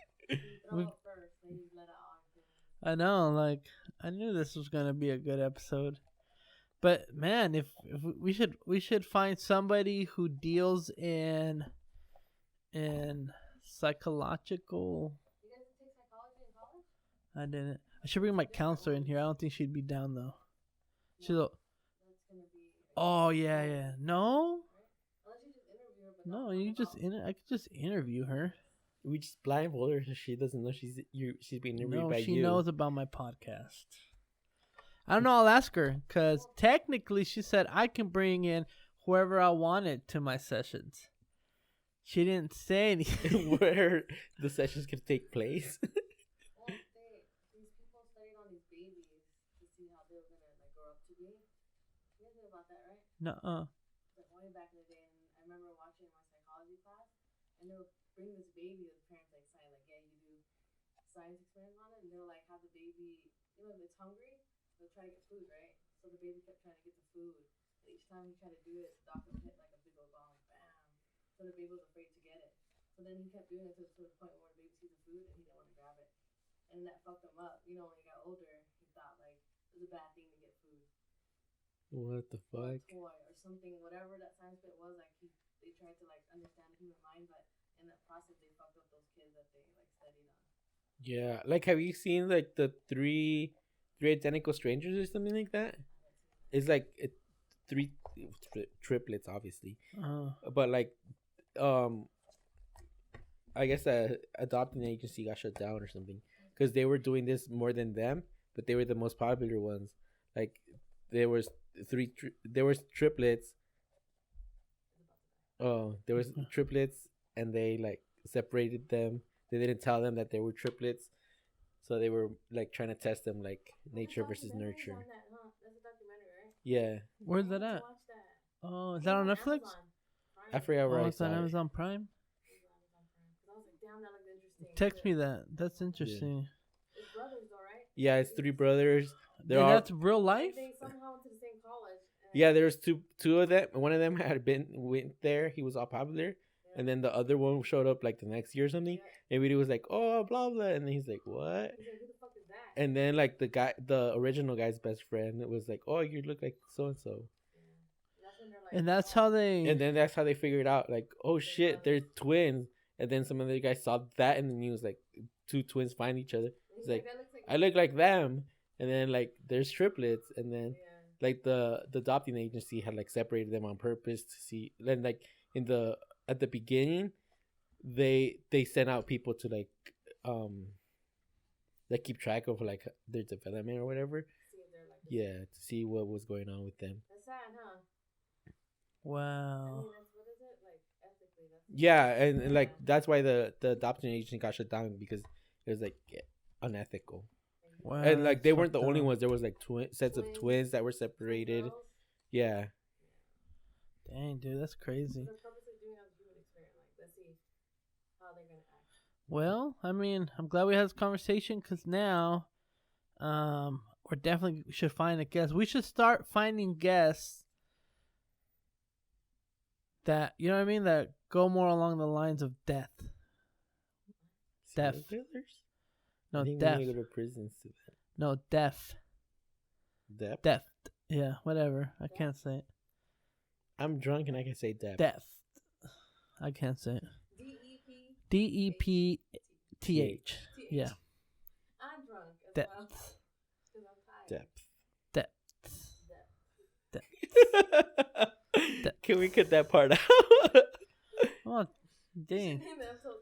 I know, like I knew this was gonna be a good episode, but man, if we should find somebody who deals in psychological. You guys take psychology in college? I didn't. I should bring my counselor in here. I don't think she'd be down though. She's. Oh yeah. No. No, you just I could just interview her. We just blindfold her so she doesn't know she's being interviewed No, by she you. knows about my podcast. I don't know. I'll ask her because technically she said I can bring in whoever I wanted to my sessions. She didn't say anything. Where the sessions could take place. Well, these people studied on these babies to see how they were gonna like grow up to be. You guys know about that, right? Nuh-uh. Like way back in the day, and I remember watching my psychology class, and they would bring this baby with parents like saying like, yeah, you do science experiments on it, and they'll like have the baby, you know, if it's hungry, they'll try to get food, right? So the baby kept trying to get the food. But each time he tried to do it, the doctor would hit like a big old gong, bam. So the baby was afraid to get it. So then he kept doing it to the point where the baby sees the food and he didn't want to grab it. And that fucked him up. You know, when he got older, he thought like it was a bad thing to get food. What the Or a fuck? toy or something, whatever that science bit was, like they tried to like understand the human mind, but in that process they fucked up those kids that they like studied on. Yeah, like have you seen like the three identical strangers or something like that? It's like three triplets, obviously, but like, I guess the adopting agency got shut down or something because they were doing this more than them, but they were the most popular ones. Like there was there was triplets. Oh, there was triplets, and they like separated them. They didn't tell them that they were triplets, so they were like trying to test them, like nature versus nurture. That, huh? That's a documentary, right? Yeah, Where's that at? Watch that. Oh, is that on Netflix? I forgot where Oh, I it's on saw it. Amazon Prime. I was like, damn, that looked interesting. Text me that. That's interesting. It's brothers, though, right? Yeah, it's three brothers. There And are that's real life. They somehow went to the same college. yeah, there was two of them. One of them went there. He was all popular, and then the other one showed up like the next year or something. Yeah. And he was like, "Oh, blah blah," and then he's like, "What?" He's like, who the fuck is that? And then like the original guy's best friend was like, "Oh, you look like so and so," And that's how they. and then that's how they figured out like, "Oh shit, they're twins." And then some other guy saw that in the news, like two twins find each other. He's like, that looks "I look like them," and then like there's triplets, and then Yeah. like the adopting agency had like separated them on purpose to see. Then like at the beginning, they sent out people to like keep track of like their development or whatever. See if they're like Yeah, to see what was going on with them. That's sad, huh? I Wow. mean, that's, what is it? Like, ethically, that's... Yeah, and like that's why the adoption agency got shut down because it was like unethical. Wow. And like they that's weren't the fucked only up. ones. There was like sets of twins that were separated. Girls, Yeah. Dang, dude, that's crazy. that's purposely doing a human experiment. Like, let's see how they're gonna act. Well, I mean, I'm glad we had this conversation because now, we definitely should find a guest. We should start finding guests that, you know what I mean, that go more along the lines of death. Deaf. Serial killers? No, I think deaf. we need to go to prisons to that. No, deaf. Deaf? Deaf. Yeah, whatever. I can't say it. I'm drunk and I can say deaf. Deaf. I can't say it. D-E-P... D-E-P-T-H. Yeah. I'm drunk as Depth. well. 'Cause I'm tired. Depth. Depth. Can we cut that part out? Oh, dang. Name the episode.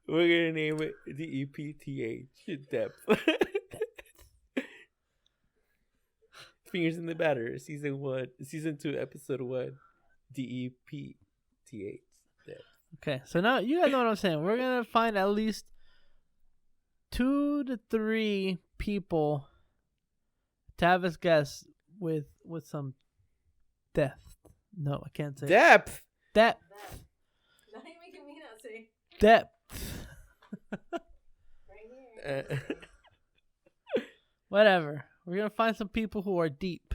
We're gonna name it DEPTH. Depth. Fingers in the Batter, season 2, episode 1. DEPTH. Depth. Okay, so now you guys know what I'm saying. We're gonna find at least 2 to 3 people to have as guests with some depth. No, I can't say Depth. depth. That. Now you're making me not say. Depth. Right here. Whatever. We're gonna find some people who are deep.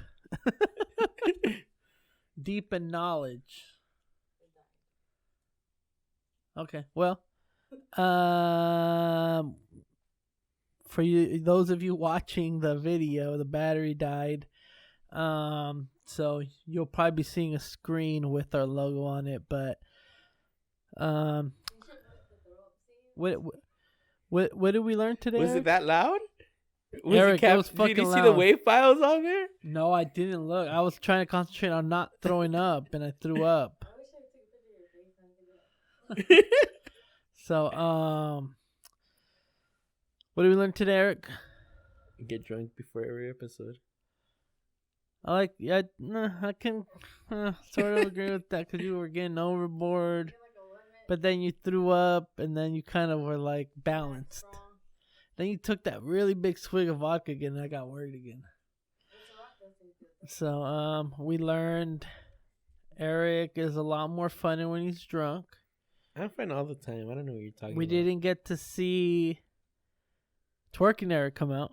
Deep in knowledge. Okay. Well, for you, those of you watching the video, the battery died. So you'll probably be seeing a screen with our logo on it, but what did we learn today? Was it that loud? Eric, it was Did fucking you see the loud. wave files on there? No, I didn't look. I was trying to concentrate on not throwing up, and I threw up. I wish I took a picture of your face and I could do it. So, what did we learn today, Eric? Get drunk before every episode. I can sort of agree with that because you were getting overboard, Get like a limit. but then you threw up, and then you kind of were like balanced. Strong. Then you took that really big swig of vodka again, and I got worried again. It's a rock that tastes good. So, we learned Eric is a lot more funny when he's drunk. I'm fine all the time. I don't know what you're talking We about. didn't get to see Twerking Eric come out.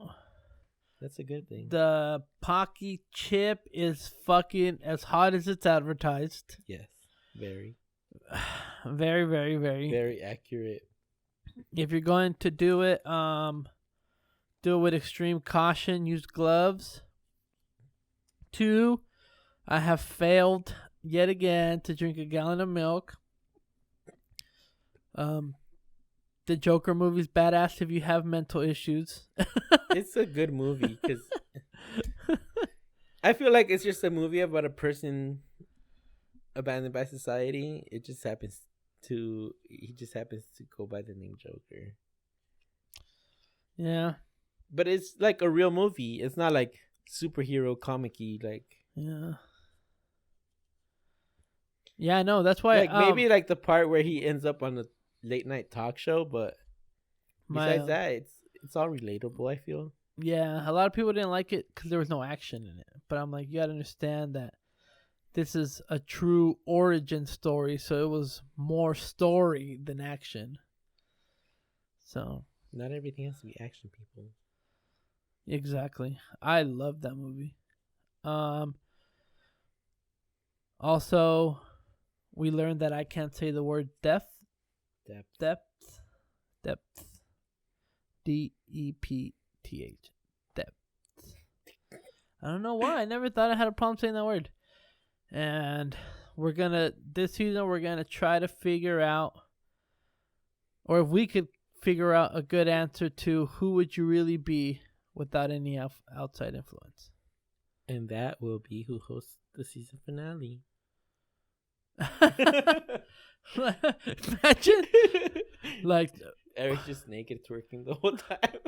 That's a good thing. The Paqui chip is fucking as hot as it's advertised. Yes. Very. Very, very, very. Very accurate. If you're going to do it with extreme caution. Use gloves. 2, I have failed yet again to drink a gallon of milk. The Joker movie's badass if you have mental issues. It's a good movie because I feel like it's just a movie about a person abandoned by society. He just happens to go by the name Joker. Yeah. But it's like a real movie. It's not like superhero comic-y, like Yeah. Yeah, no, that's why like maybe like the part where he ends up on a late night talk show, but besides that, it's all relatable, I feel. Yeah, a lot of people didn't like it because there was no action in it. But I'm like, you gotta understand that this is a true origin story, so it was more story than action. So Not everything has to be action, people. exactly, I love that movie. Also, we learned that I can't say the word depth. Depth. DEPTH. Depth. I don't know why. I never thought I had a problem saying that word. And this season, we're gonna try to figure out, or if we could figure out a good answer to who would you really be without any outside influence. And that will be who hosts the season finale. Imagine, like, Eric's just naked twerking the whole time.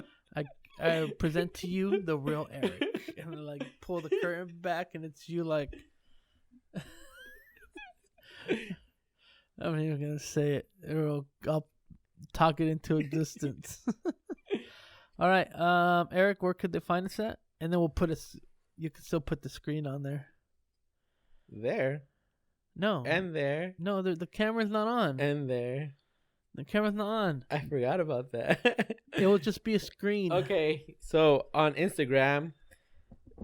I present to you the real Eric, and then, like, pull the curtain back, and it's you, like. I'm not even gonna say it, or I'll talk it into existence. All right, Eric, where could they find us at? And then we'll put you can still put the screen on there. There. No. And there. No, the camera's not on. And there. The camera's not on. I forgot about that. It will just be a screen. Okay, so on Instagram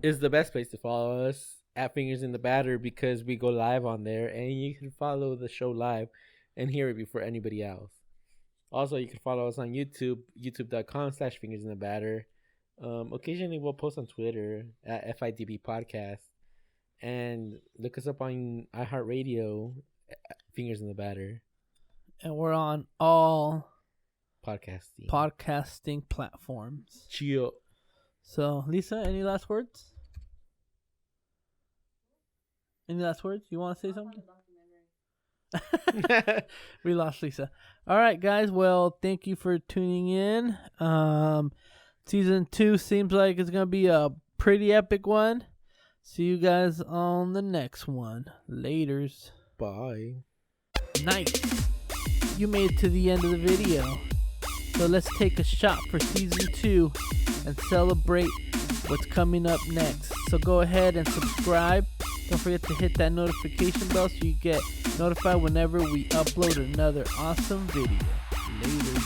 is the best place to follow us at Fingers in the Batter because we go live on there and you can follow the show live and hear it before anybody else. Also, you can follow us on YouTube, youtube.com/Fingers in the Batter. Occasionally we'll post on Twitter at FIDB Podcast and look us up on iHeartRadio, Fingers in the Batter. And we're on all Podcasting platforms. Chill. So, Lisa, any last words? Any last words? You want to say something? We lost Lisa. All right, guys. Well, thank you for tuning in. Season 2 seems like it's going to be a pretty epic one. See you guys on the next one. Laters. Bye. Nice. You made it to the end of the video. So let's take a shot for season 2 and celebrate what's coming up next. So go ahead and subscribe. Don't forget to hit that notification bell so you get notified whenever we upload another awesome video. Later.